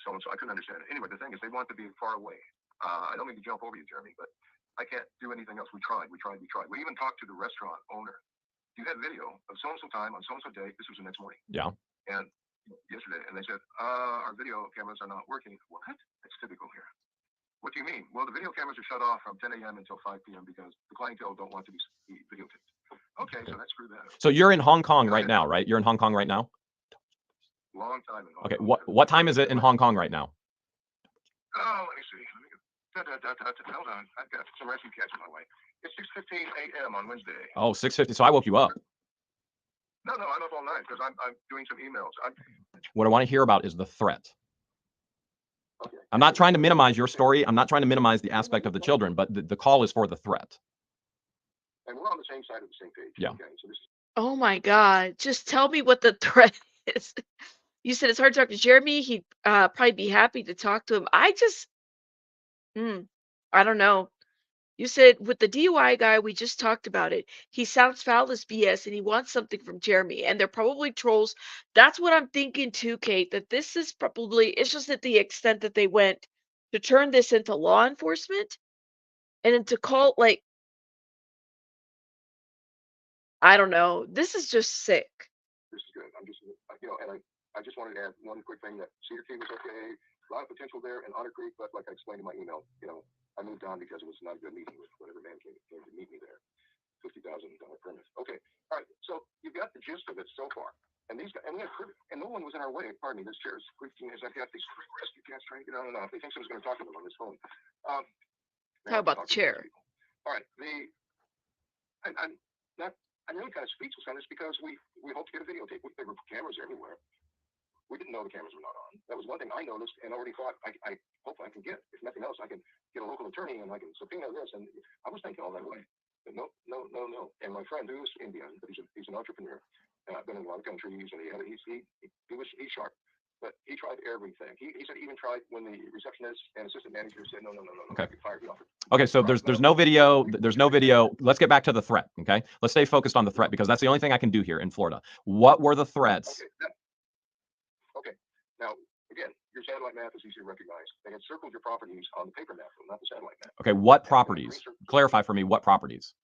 so and so. I couldn't understand it. Anyway, the thing is, they want to be far away. I don't mean to jump over you, Jeremy, but I can't do anything else. We tried. We even talked to the restaurant owner. You had video of so-and-so time on so-and-so day. This was the next morning. Yeah. And yesterday, and they said, our video cameras are not working. What? That's typical here. What do you mean? Well, the video cameras are shut off from 10 a.m. until 5 p.m. because the clientele don't want to be videotaped. Okay, so that's screw that. So you're in Hong Kong right now, right? You're in Hong Kong right now? Long time in Hong Okay, Kong. what time is it in Hong Kong right now? Oh, let me see. Hold on. I've got some rescue cats on my way. It's 6:15 a.m. on Wednesday. Oh, 6:50. So I woke you up. No, I'm up all night because I'm doing some emails. What I want to hear about is the threat. Okay. I'm not trying to minimize your story. I'm not trying to minimize the aspect of the children, but the call is for the threat. And we're on the same side of the same page. Yeah. Okay, so this is Oh my God, just tell me what the threat is. You said it's hard to talk to Jeremy. He'd probably be happy to talk to him. I don't know. You said with the DUI guy, we just talked about it. He sounds foul as BS and he wants something from Jeremy. And they're probably trolls. That's what I'm thinking too, Kate, that this is probably, it's just at the extent that they went to turn this into law enforcement and then to call, I don't know. This is just sick. good. I'm just, and I just wanted to add one quick thing that Cedar Key was okay. A lot of potential there in Otter Creek, but like I explained in my email, I moved on because it was not a good meeting with whatever man came to meet me there. $50,000 permit. Okay. All right. So you've got the gist of it so far. And these guys, and no one was in our way. Pardon me. This chair is squeaking as I've got these rescue cats trying to get on and off. They think someone's going to talk to them on this phone. How about the chair? All right. I'm not. I'm really kind of speechless on this because we hope to get a videotape. There were cameras everywhere. We didn't know the cameras were not on. That was one thing I noticed and already thought I hope I can get. If nothing else, I can get a local attorney and I can subpoena this. And I was thinking all that way. But no. And my friend, who is Indian, but he's an entrepreneur. Been in a lot of countries, and he's sharp. But he tried everything. He said he even tried when the receptionist and assistant manager said no. Okay. Fired. He offered. Okay, so there's no video. There's no video. Let's get back to the threat. Okay, let's stay focused on the threat because that's the only thing I can do here in Florida. What were the threats? Okay. Now again, your satellite map is easy to recognize. They had circled your properties on the paper map, not the satellite map. Okay, what properties? Clarify for me what properties.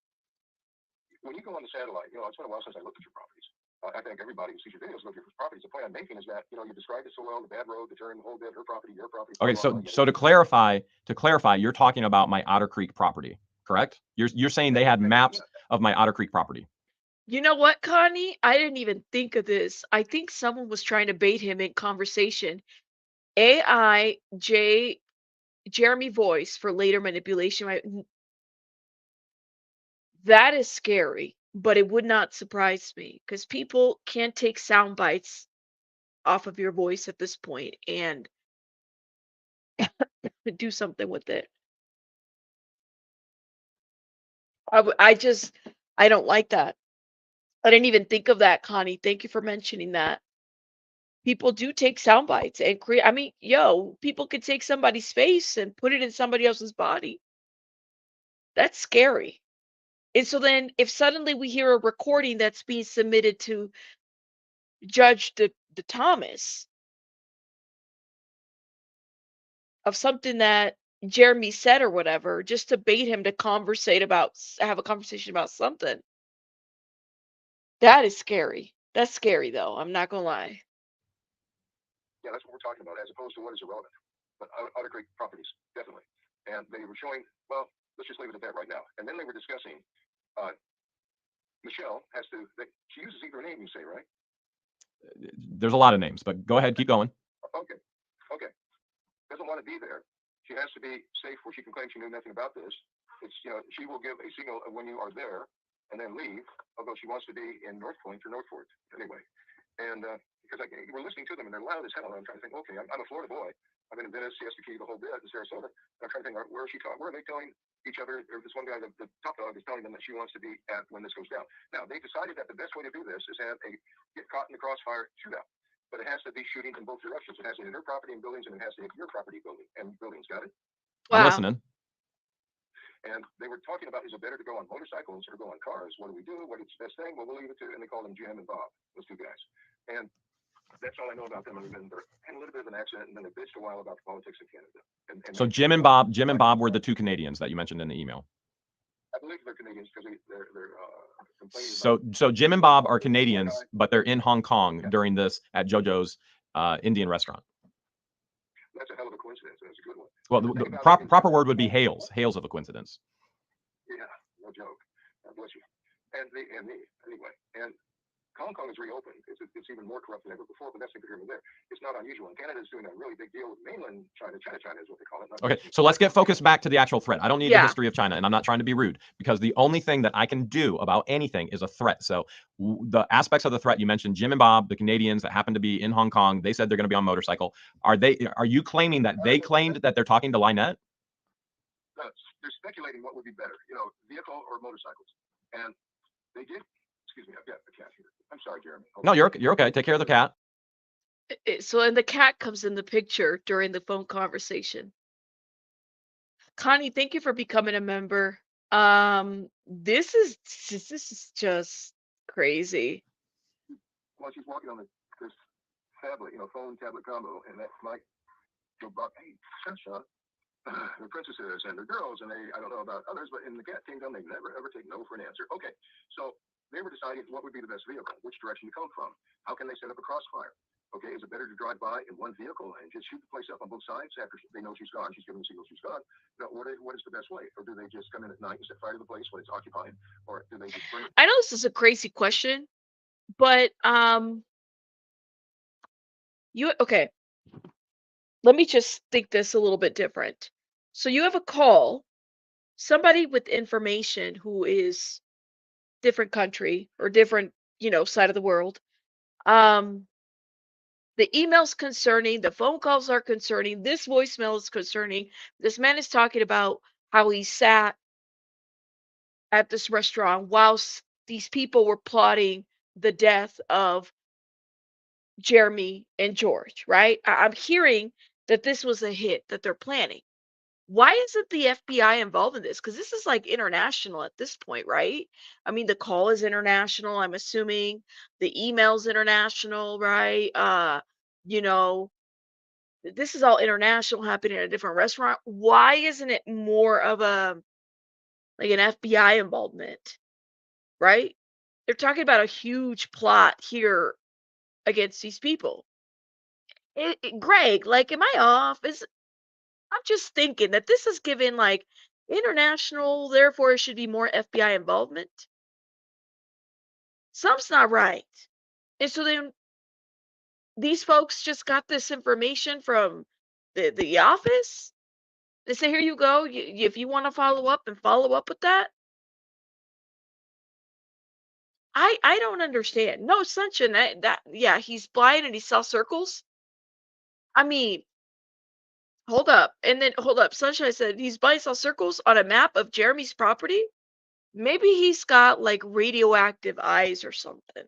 When you go on the satellite, it's been a while since I looked at your properties. I think everybody who sees your videos look at your properties. The point I'm making is that, you described it so well, the bad road, the turn, the whole bit, her property, your property. Okay, so to clarify, you're talking about my Otter Creek property, correct? You're saying they had maps of my Otter Creek property. You know what, Connie? I didn't even think of this. I think someone was trying to bait him in conversation. Jeremy voice for later manipulation. That is scary, but it would not surprise me because people can't take sound bites off of your voice at this point and do something with it. I don't like that. I didn't even think of that, Connie. Thank you for mentioning that. People do take sound bites and create. I mean, people could take somebody's face and put it in somebody else's body. That's scary. And so then, if suddenly we hear a recording that's being submitted to Judge the Thomas of something that Jeremy said or whatever, just to bait him to have a conversation about something. That is scary. That's scary, though. I'm not gonna lie. Yeah, that's what we're talking about, as opposed to what is irrelevant. But Otter Creek properties, definitely. And they were showing. Well, let's just leave it at that right now. And then they were discussing. Michelle has to. She uses either name, you say, right? There's a lot of names, but go ahead, keep going. Okay. Doesn't want to be there. She has to be safe where she can claim she knew nothing about this. It's she will give a signal when you are there and then leave, although she wants to be in North Point or North Fort anyway. And because we're listening to them and they're loud as hell, and I'm trying to think, okay, I'm a Florida boy. I've been in Venice, Siesta Key, the whole bit, in Sarasota. And I'm trying to think, where is she talking? Where are they telling each other? Or this one guy, the top dog, is telling them that she wants to be at when this goes down. Now, they decided that the best way to do this is have get caught in the crossfire shootout. But it has to be shooting in both directions. It has to hit her property and buildings, and it has to hit your property and buildings. Got it? I'm Wow. listening. And they were talking about, is it better to go on motorcycles or go on cars? What do we do? What is the best thing? Well, we'll leave it to, and they call them Jim and Bob, those two guys. And that's all I know about them. And then they had a little bit of an accident, and then they bitched a while about the politics of Canada. And So Jim and Bob were the two Canadians that you mentioned in the email. I believe they're Canadians because they're complaining. So Jim and Bob are Canadians, but they're in Hong Kong during this at JoJo's Indian restaurant. That's a hell of a coincidence. That's a good one. Well, the proper word would be hails of a coincidence. Yeah, no joke. God bless you. And me anyway. And Hong Kong is reopened. It's even more corrupt than ever before, but that's neither here nor there. It's not unusual. And Canada is doing a really big deal with mainland China. China is what they call it. Okay, so let's get focused back to the actual threat. I don't need the history of China, and I'm not trying to be rude, because the only thing that I can do about anything is a threat. So the aspects of the threat you mentioned, Jim and Bob, the Canadians that happen to be in Hong Kong, they said they're going to be on motorcycle. Are you claiming that they claimed that they're talking to Lynette? No, they're speculating what would be better, vehicle or motorcycles. And they did. Excuse me, I've got a cat here. I'm sorry, Jeremy. No, you're okay. Take care of the cat. And the cat comes in the picture during the phone conversation. Connie, thank you for becoming a member. This is just crazy. Well, she's walking on this tablet, phone tablet combo, and that might go about, hey, Sunshine, the princesses and the girls, and I don't know about others, but in the cat kingdom, they never ever take no for an answer. Okay, so they were deciding what would be the best vehicle, which direction to come from. How can they set up a crossfire? Okay, is it better to drive by in one vehicle and just shoot the place up on both sides after they know she's gone? She's giving the signal she's gone. No, what is the best way? Or do they just come in at night and set fire to the place when it's occupied? Or do they just burn it? I know this is a crazy question, but okay, let me just think this a little bit different. So you have a call, somebody with information who is different country or different, side of the world. Um, the emails concerning, the phone calls are concerning, this voicemail is concerning. This man is talking about how he sat at this restaurant whilst these people were plotting the death of Jeremy and George, right? I'm hearing that this was a hit that they're planning. Why isn't the FBI involved in this? Because this is like international at this point, right? I mean, the call is international, I'm assuming. The email's international, right? You know, this is all international happening at a different restaurant. Why isn't it more of a like an FBI involvement, right? They're talking about a huge plot here against these people. Greg, like, am I off? I'm just thinking that this is given like international, therefore it should be more FBI involvement. Something's not right. And so then these folks just got this information from the office. They say, here you go. If you want to follow up with that. I don't understand. No, Sunshine, yeah, he's blind and he sells circles. I mean, hold up. And then hold up. Sunshine said he's blind, sells circles on a map of Jeremy's property. Maybe he's got like radioactive eyes or something.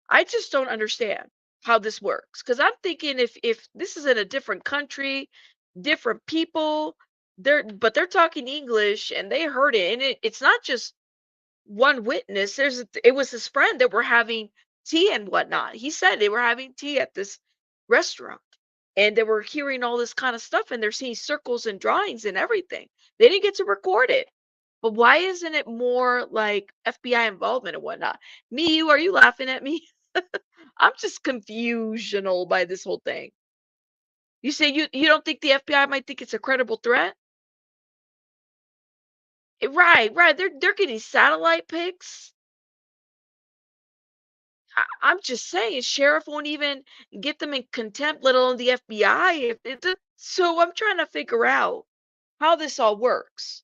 I just don't understand how this works because I'm thinking if this is in a different country, different people, they're talking English and they heard it, and it's not just one witness. It was his friend that were having tea and whatnot. He said they were having tea at this restaurant and they were hearing all this kind of stuff and they're seeing circles and drawings and everything. They didn't get to record it. But why isn't it more like FBI involvement and whatnot? Me, are you laughing at me? I'm just confusional by this whole thing. You say you don't think the FBI might think it's a credible threat? Right, right. They're getting satellite pics. I'm just saying, sheriff won't even get them in contempt, let alone the FBI. So I'm trying to figure out how this all works.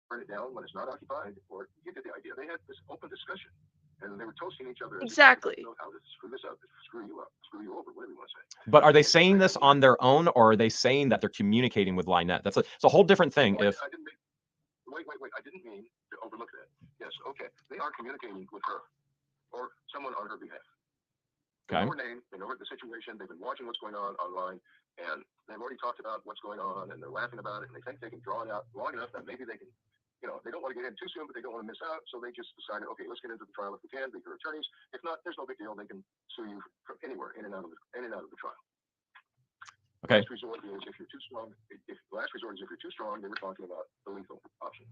Burn it down when it's not occupied, or you get the idea. They had this open discussion, and they were toasting each other. Exactly. Know how to screw this up, screw you up, screw you over, whatever you want to say. But are they saying this on their own, or are they saying that they're communicating with Lynette? It's a whole different thing. Wait, I didn't mean to overlook that. Yes, okay. They are communicating with her or someone on her behalf. They know her name, they know the situation, they've been watching what's going on online, and they've already talked about what's going on, and they're laughing about it, and they think they can draw it out long enough that maybe they can, they don't want to get in too soon, but they don't want to miss out, so they just decided, okay, let's get into the trial if we can, be your attorneys. If not, there's no big deal. They can sue you from anywhere in and out of the trial. Okay. Last resort is if you're too strong. Last resort is if you're too strong. They were talking about the lethal option.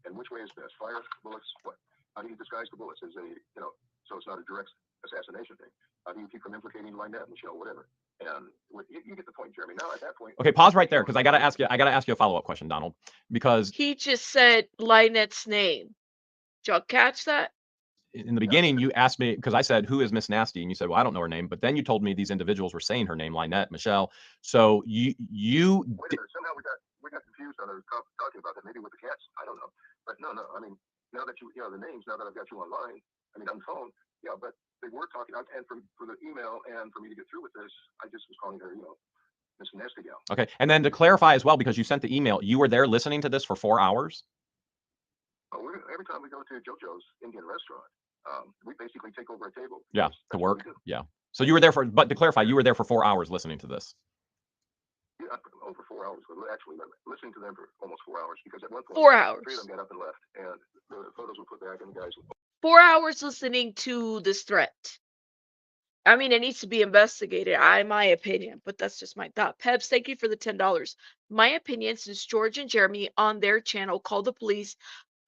And which way is best? Fire, bullets, what? How do you disguise the bullets as so it's not a direct assassination thing? How do you keep from implicating Lynette, Michelle, whatever? And you get the point, Jeremy. Now at that point. Okay, pause right there because I gotta ask you a follow-up question, Donald. Because he just said Lynette's name. Did y'all catch that? In the beginning, you asked me because I said, "Who is Miss Nasty?" And you said, "Well, I don't know her name." But then you told me these individuals were saying her name, Lynette, Michelle. So you Wait a minute. Somehow we got confused on talking about that. Maybe with the cats. I don't know. But no. I mean, now that you the names, now that I've got you online, I mean on phone, yeah. But they were talking, and for the email and for me to get through with this, I just was calling her, Miss Nasty Gal. Okay, and then to clarify as well, because you sent the email, you were there listening to this for 4 hours. Oh, every time we go to JoJo's Indian restaurant, we basically take over a table. Yeah, to work. Yeah. So you were there but to clarify, you were there for 4 hours listening to this. Yeah, over 4 hours. But actually, listening to them for almost 4 hours because at one point, 4 hours. 3 of them got up and left, and the photos were put back, and the guys. 4 hours listening to this threat. I mean, it needs to be investigated, my opinion, but that's just my thought. Pebs, thank you for the $10. My opinion, since George and Jeremy on their channel called the police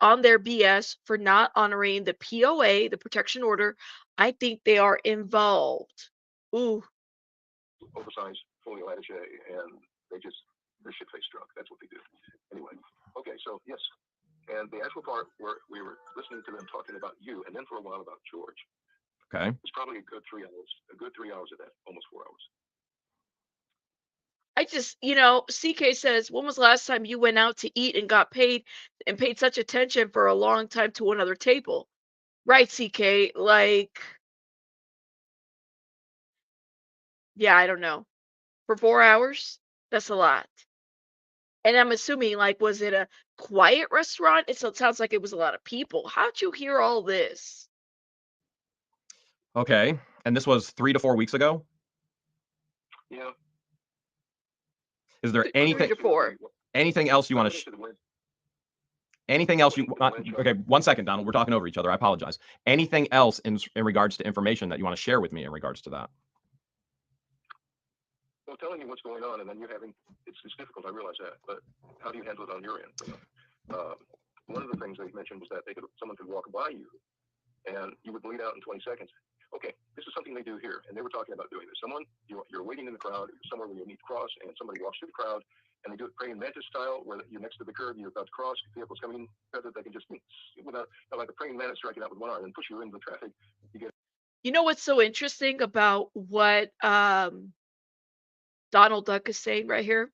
on their BS for not honoring the POA, the protection order. I think they are involved. Ooh. Oversized folio attache, and they're shit-faced drunk. That's what they do. Anyway, okay, so yes, and the actual part where we were listening to them talking about you, and then for a while about George. Okay. It's probably a good 3 hours, of that, almost 4 hours. I just, CK says, when was the last time you went out to eat and got paid and paid such attention for a long time to another table? Right, CK. Like, yeah, I don't know. For 4 hours? That's a lot. And I'm assuming, like, was it a quiet restaurant? It sounds like it was a lot of people. How'd you hear all this? Okay. And this was 3 to 4 weeks ago? Yeah. Is there 3 anything to 4. anything else you want to anything else you want? Okay, 1 second, Donald. We're talking over each other. I apologize. Anything else in regards to information that you want to share with me in regards to that? Well, telling you what's going on, and then you're having it's difficult. I realize that, but how do you handle it on your end? One of the things they mentioned was that someone could walk by you, and you would bleed out in 20 seconds. Okay, this is something they do here, and they were talking about doing this. You're waiting in the crowd, somewhere where you need to cross, and somebody walks through the crowd, and they do it praying mantis style, where you're next to the curb, you're about to cross, vehicles coming in, so they can just without like a praying mantis striking out with one arm and push you into the traffic. You know what's so interesting about what Donald Duck is saying right here?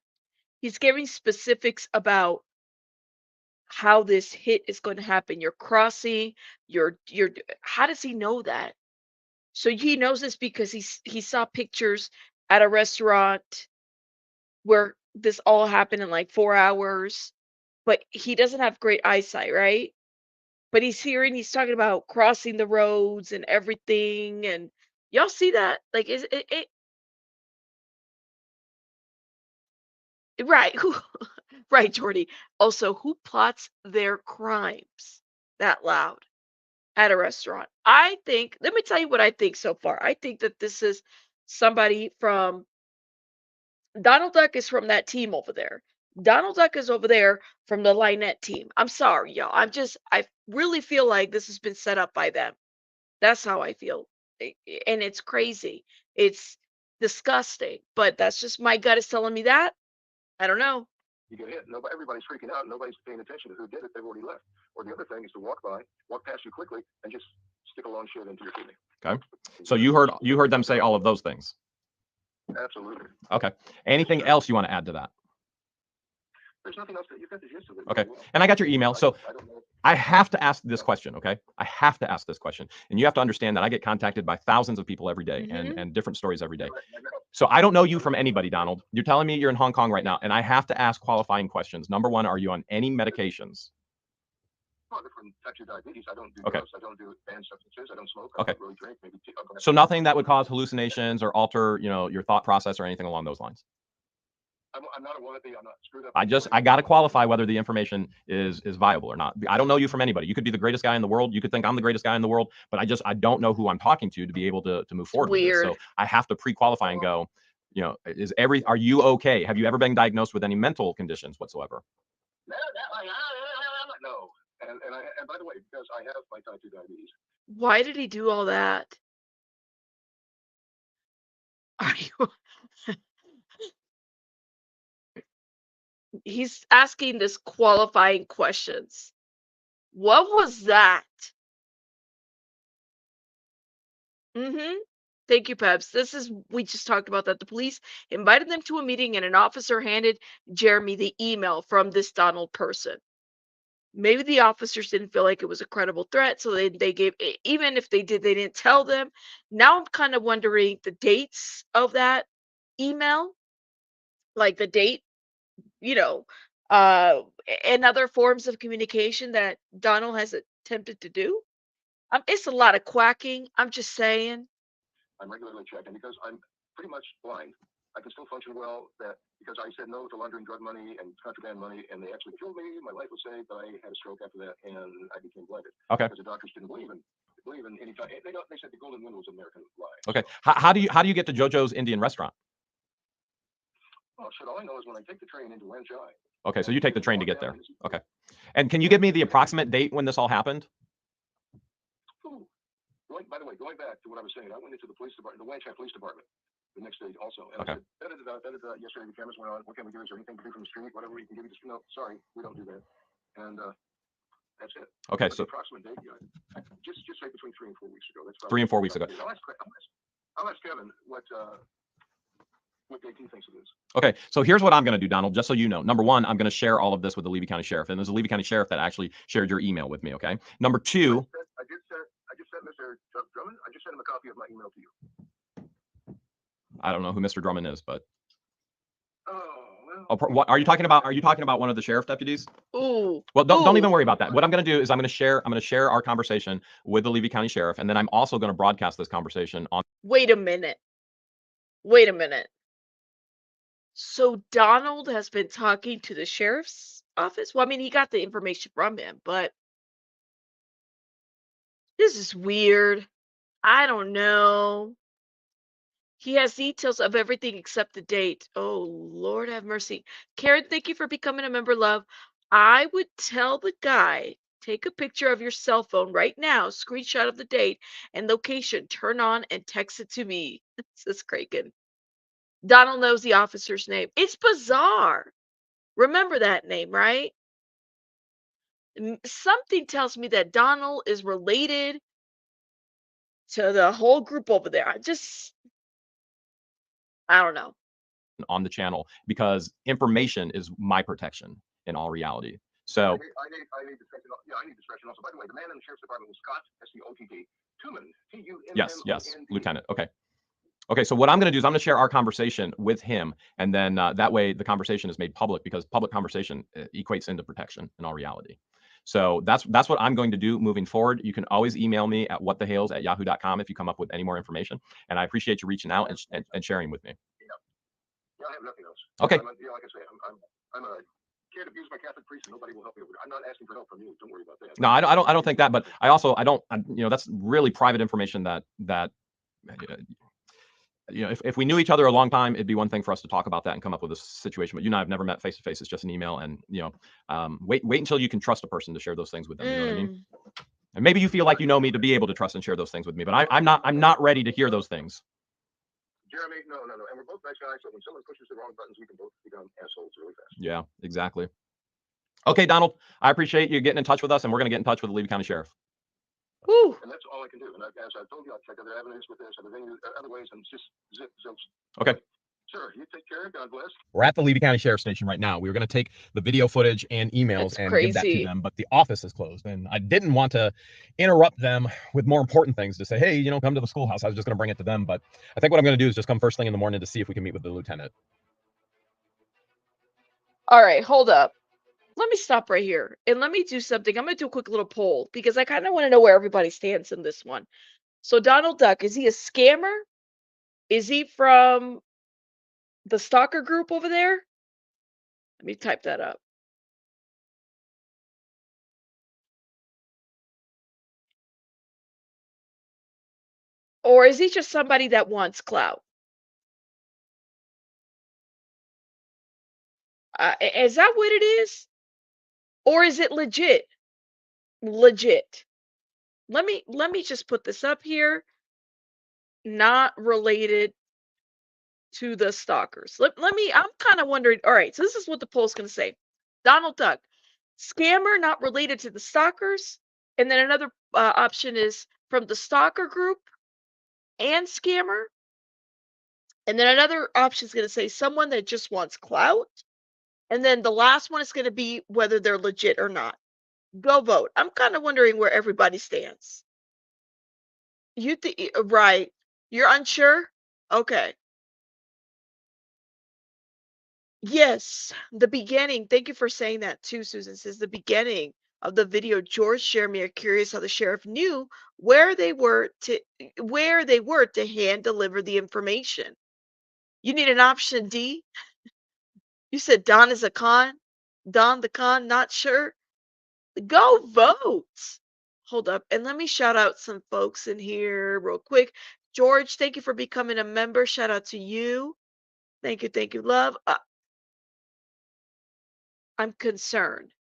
He's giving specifics about how this hit is going to happen. You're crossing, you're how does he know that? So he knows this because he saw pictures at a restaurant where this all happened in like 4 hours, but he doesn't have great eyesight, right? But he's talking about crossing the roads and everything, and y'all see that? Like, is it right? Who, right, Jordy. Also, who plots their crimes that loud at a restaurant? I think. Let me tell you what I think so far. I think that this is somebody from Donald Duck is from that team over there. Donald Duck is over there from the Lynette team. I'm sorry, y'all. I really feel like this has been set up by them. That's how I feel. And it's crazy. It's disgusting. But that's just my gut is telling me that. I don't know. You get hit. Everybody's freaking out. Nobody's paying attention to who did it. They've already left. Or the other thing is to walk past you quickly, and just stick a long shit into your kidney. Okay. So you heard them say all of those things. Absolutely. Okay. Anything else you want to add to that? There's nothing else that you've got the gist of it. Okay. And I got your email. So I have to ask this question, okay? I have to ask this question. And you have to understand that I get contacted by thousands of people every day and different stories every day. So I don't know you from anybody, Donald. You're telling me you're in Hong Kong right now, and I have to ask qualifying questions. Number one, are you on any medications? From type 2 diabetes, I don't do okay. drugs, I don't do banned substances, I don't smoke, okay. I don't really drink, maybe so nothing that would cause hallucinations or alter, your thought process or anything along those lines. I'm not a wannabe, I'm not screwed up. I got to qualify whether the information is viable or not. I don't know you from anybody. You could be the greatest guy in the world. You could think I'm the greatest guy in the world, but I don't know who I'm talking to be able to move forward with this. So I have to pre-qualify and go, are you okay? Have you ever been diagnosed with any mental conditions whatsoever? No. And by the way, because I have my type 2 diabetes. Why did he do all that? Are you? He's asking this qualifying questions. What was that? Thank you, Peps. We just talked about that. The police invited them to a meeting and an officer handed Jeremy the email from this Donald person. Maybe the officers didn't feel like it was a credible threat, so they gave, even if they did, they didn't tell them. Now I'm kind of wondering the dates of that email, like the date, and other forms of communication that Donald has attempted to do. It's a lot of quacking. I'm just saying. I'm regularly checking because I'm pretty much blind. I can still function well because I said no to laundering drug money and contraband money, and they actually killed me. My life was saved, but I had a stroke after that, and I became blinded. Okay. Because the doctors didn't believe in any time. They said the golden window was American life. Okay. How do you get to JoJo's Indian restaurant? Oh shit! All I know is when I take the train into Wan Chai. Okay, so you take the train to get there. Okay. And can you give me the approximate date when this all happened? Ooh. By the way, going back to what I was saying, I went into the police department, the Wancham Police Department, the next day also. And Okay. I said, yesterday the cameras went on. What can we do? Is there anything to do from the street? Whatever we can give you? Just, no, sorry, we don't do that. And that's it. Okay. But So the approximate date, just say between 3 and 4 weeks ago. That's 3 and 4 weeks ago. I'll ask Kevin what date he thinks it is. Okay, so here's what I'm going to do, Donald, just so you know. Number one, I'm going to share all of this with the Levy County Sheriff, and there's a Levy County Sheriff that actually shared your email with me, okay? Number two, I just sent Mr. Drummond, I just sent him a copy of my email to you. I don't know who Mr. Drummond is, but well, what are you talking about? Are you talking about one of the sheriff deputies? Ooh. Well, don't even worry about that. What I'm going to do is I'm going to share our conversation with the Levy County Sheriff, and then I'm also going to broadcast this conversation on. Wait a minute. Wait a minute. So Donald has been talking to the sheriff's office? Well, I mean, he got the information from him, but this is weird. I don't know. He has details of everything except the date. Oh, Lord have mercy. Karen, thank you for becoming a member, love. I would tell the guy, take a picture of your cell phone right now, screenshot of the date and location, turn on and text it to me, says Kraken. Donald knows the officer's name. It's bizarre. Remember that name, right? Something tells me that Donald is related to the whole group over there. I don't know. On the channel, because information is my protection in all reality. So I need discretion. Yeah, I need discretion also. By the way, the man in the sheriff's department was Scott, S-C-O-T-T, Tuman, yes, T-U-M-M-A-N-D. Lieutenant. Okay, so what I'm going to do is I'm going to share our conversation with him, and then that way the conversation is made public, because public conversation equates into protection in all reality. So that's what I'm going to do moving forward. You can always email me at whatthehales@yahoo.com if you come up with any more information, and I appreciate you reaching out and sharing with me. Yeah, I have nothing else. Okay. Like I say, I'm a can't abuse my Catholic priest, and nobody will help me. I'm not asking for help from you. Don't worry about that. No, I don't think that, but I don't, that's really private information that if we knew each other a long time, it'd be one thing for us to talk about that and come up with a situation. But you and I have never met face to face. It's just an email, and wait until you can trust a person to share those things with them. You know what I mean? And maybe you feel like you know me to be able to trust and share those things with me, but I'm not ready to hear those things. Jeremy, no. And we're both nice guys, so when someone pushes the wrong buttons, we can both become assholes really fast. Yeah, exactly. Okay, Donald, I appreciate you getting in touch with us, and we're going to get in touch with the Levy County Sheriff. Whew. And that's all I can do. And as I told you, I'll check other avenues with this, other ways, and just zip. Okay. Sure, you take care. God bless. We're at the Levy County Sheriff Station right now. We were going to take the video footage and emails and give that to them, but the office is closed, and I didn't want to interrupt them with more important things to say, hey, come to the schoolhouse. I was just going to bring it to them, but I think what I'm going to do is just come first thing in the morning to see if we can meet with the lieutenant. All right, hold up. Let me stop right here and let me do something. I'm going to do a quick little poll because I kind of want to know where everybody stands in this one. So Donald Duck, is he a scammer? Is he from the stalker group over there? Let me type that up. Or is he just somebody that wants clout? Is that what it is? Or is it legit? Legit. Let me just put this up here. Not related to the stalkers. I'm kind of wondering. All right, so this is what the poll's going to say. Donald Duck, scammer not related to the stalkers. And then another option is from the stalker group and scammer. And then another option is going to say someone that just wants clout. And then the last one is going to be whether they're legit or not. Go vote. I'm kind of wondering where everybody stands. You think, right? You're unsure? Okay. Yes, the beginning. Thank you for saying that too, Susan. Says the beginning of the video. George, Jeremy are curious how the sheriff knew where they were to hand deliver the information. You need an option D. You said Don is a con. Don the con, not sure. Go vote. Hold up. And let me shout out some folks in here real quick. George, thank you for becoming a member. Shout out to you. Thank you, love. I'm concerned.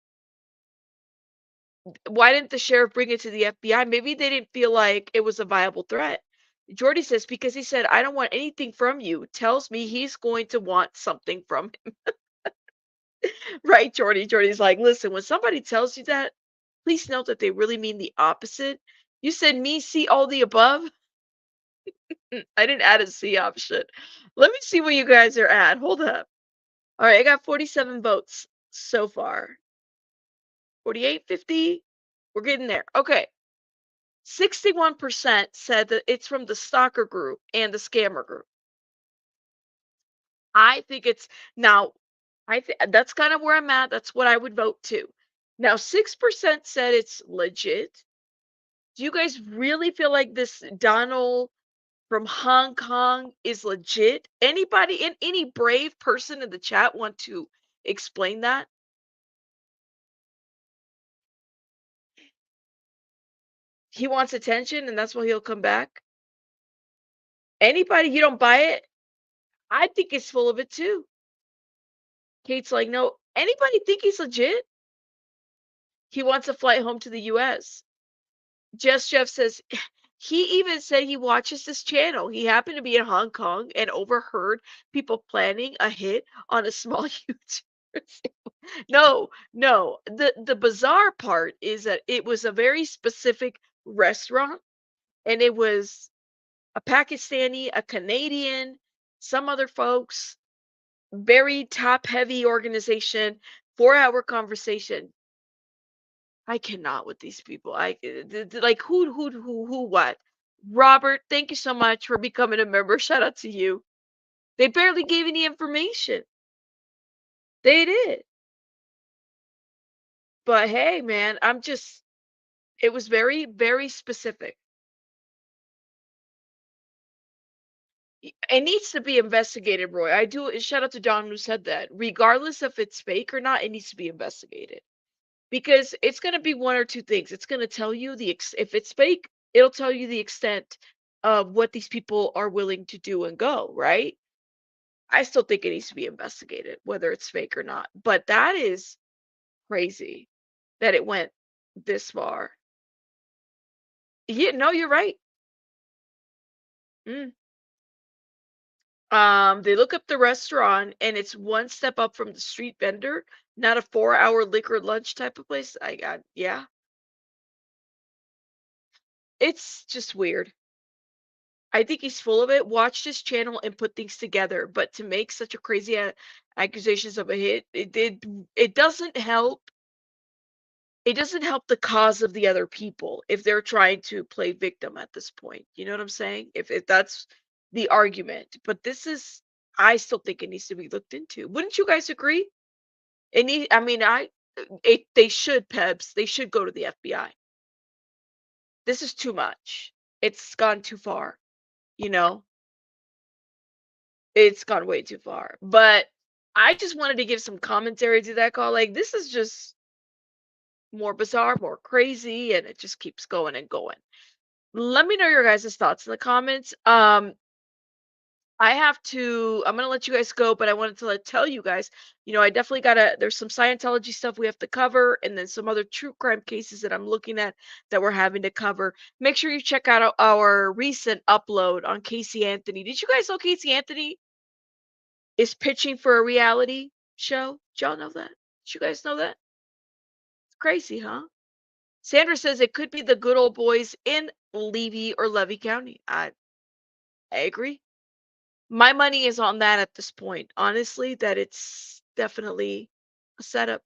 Why didn't the sheriff bring it to the FBI? Maybe they didn't feel like it was a viable threat. Jordy says, because he said, I don't want anything from you, tells me he's going to want something from him. Right, Jordy? Jordy's like, listen, when somebody tells you that, please note that they really mean the opposite. You said me see all the above? I didn't add a C option. Let me see where you guys are at. Hold up. All right, I got 47 votes so far. 48, 50. We're getting there. Okay. 61% said that it's from the stalker group and the scammer group. I think it's now, I think that's kind of where I'm at. That's what I would vote too. Now, 6% said it's legit. Do you guys really feel like this Donald from Hong Kong is legit? Anybody in any brave person in the chat want to explain that? He wants attention and that's why he'll come back. Anybody, you don't buy it? I think it's full of it too. Kate's like, no, anybody think he's legit? He wants a flight home to the US. Just Jeff says, he even said he watches this channel. He happened to be in Hong Kong and overheard people planning a hit on a small YouTuber. No, no. The bizarre part is that it was a very specific restaurant and it was a Pakistani, a Canadian, some other folks, very top heavy organization, 4-hour conversation. I cannot with these people. Like who, what? Robert, thank you so much for becoming a member. Shout out to you. They barely gave any information. They did. But hey, man, it was very, very specific. It needs to be investigated, Roy. I do. Shout out to Don who said that. Regardless if it's fake or not, it needs to be investigated. Because it's going to be one or two things. It's going to tell you if it's fake, it'll tell you the extent of what these people are willing to do and go, right? I still think it needs to be investigated, whether it's fake or not. But that is crazy that it went this far. Yeah, no, you're right. Mm. They look up the restaurant and it's one step up from the street vendor, not a 4-hour liquor lunch type of place. I got, yeah. It's just weird. I think he's full of it. Watched his channel and put things together, but to make such a crazy accusations of a hit, it doesn't help. It doesn't help the cause of the other people if they're trying to play victim at this point. You know what I'm saying? If that's the argument. But I still think it needs to be looked into. Wouldn't you guys agree? I mean, they should, Pebs. They should go to the FBI. This is too much. It's gone too far. You know, it's gone way too far. But I just wanted to give some commentary to that call. Like, this is just more bizarre, more crazy, and it just keeps going and going. Let me know your guys' thoughts in the comments. I'm gonna let you guys go, but I wanted to tell you guys, I definitely there's some Scientology stuff we have to cover, and then some other true crime cases that I'm looking at that we're having to cover. Make sure you check out our recent upload on Casey Anthony. Did you guys know Casey Anthony is pitching for a reality show? Did y'all know that? Did you guys know that? It's crazy, huh? Sandra says it could be the good old boys in Levy or Levy County. I agree. My money is on that at this point, honestly, that it's definitely a setup.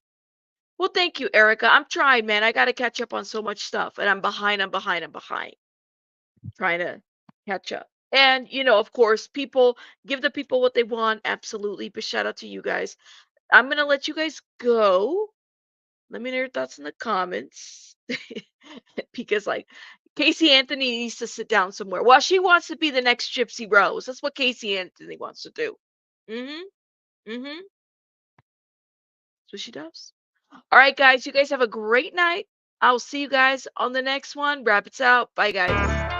Well, thank you, Erica. I'm trying, man. I got to catch up on so much stuff, and I'm behind. Trying to catch up. And, of course, give the people what they want. Absolutely. But shout out to you guys. I'm going to let you guys go. Let me know your thoughts in the comments. Because, like, Casey Anthony needs to sit down somewhere. Well, she wants to be the next Gypsy Rose. That's what Casey Anthony wants to do. That's what she does. All right, guys. You guys have a great night. I'll see you guys on the next one. Rabbits out. Bye, guys.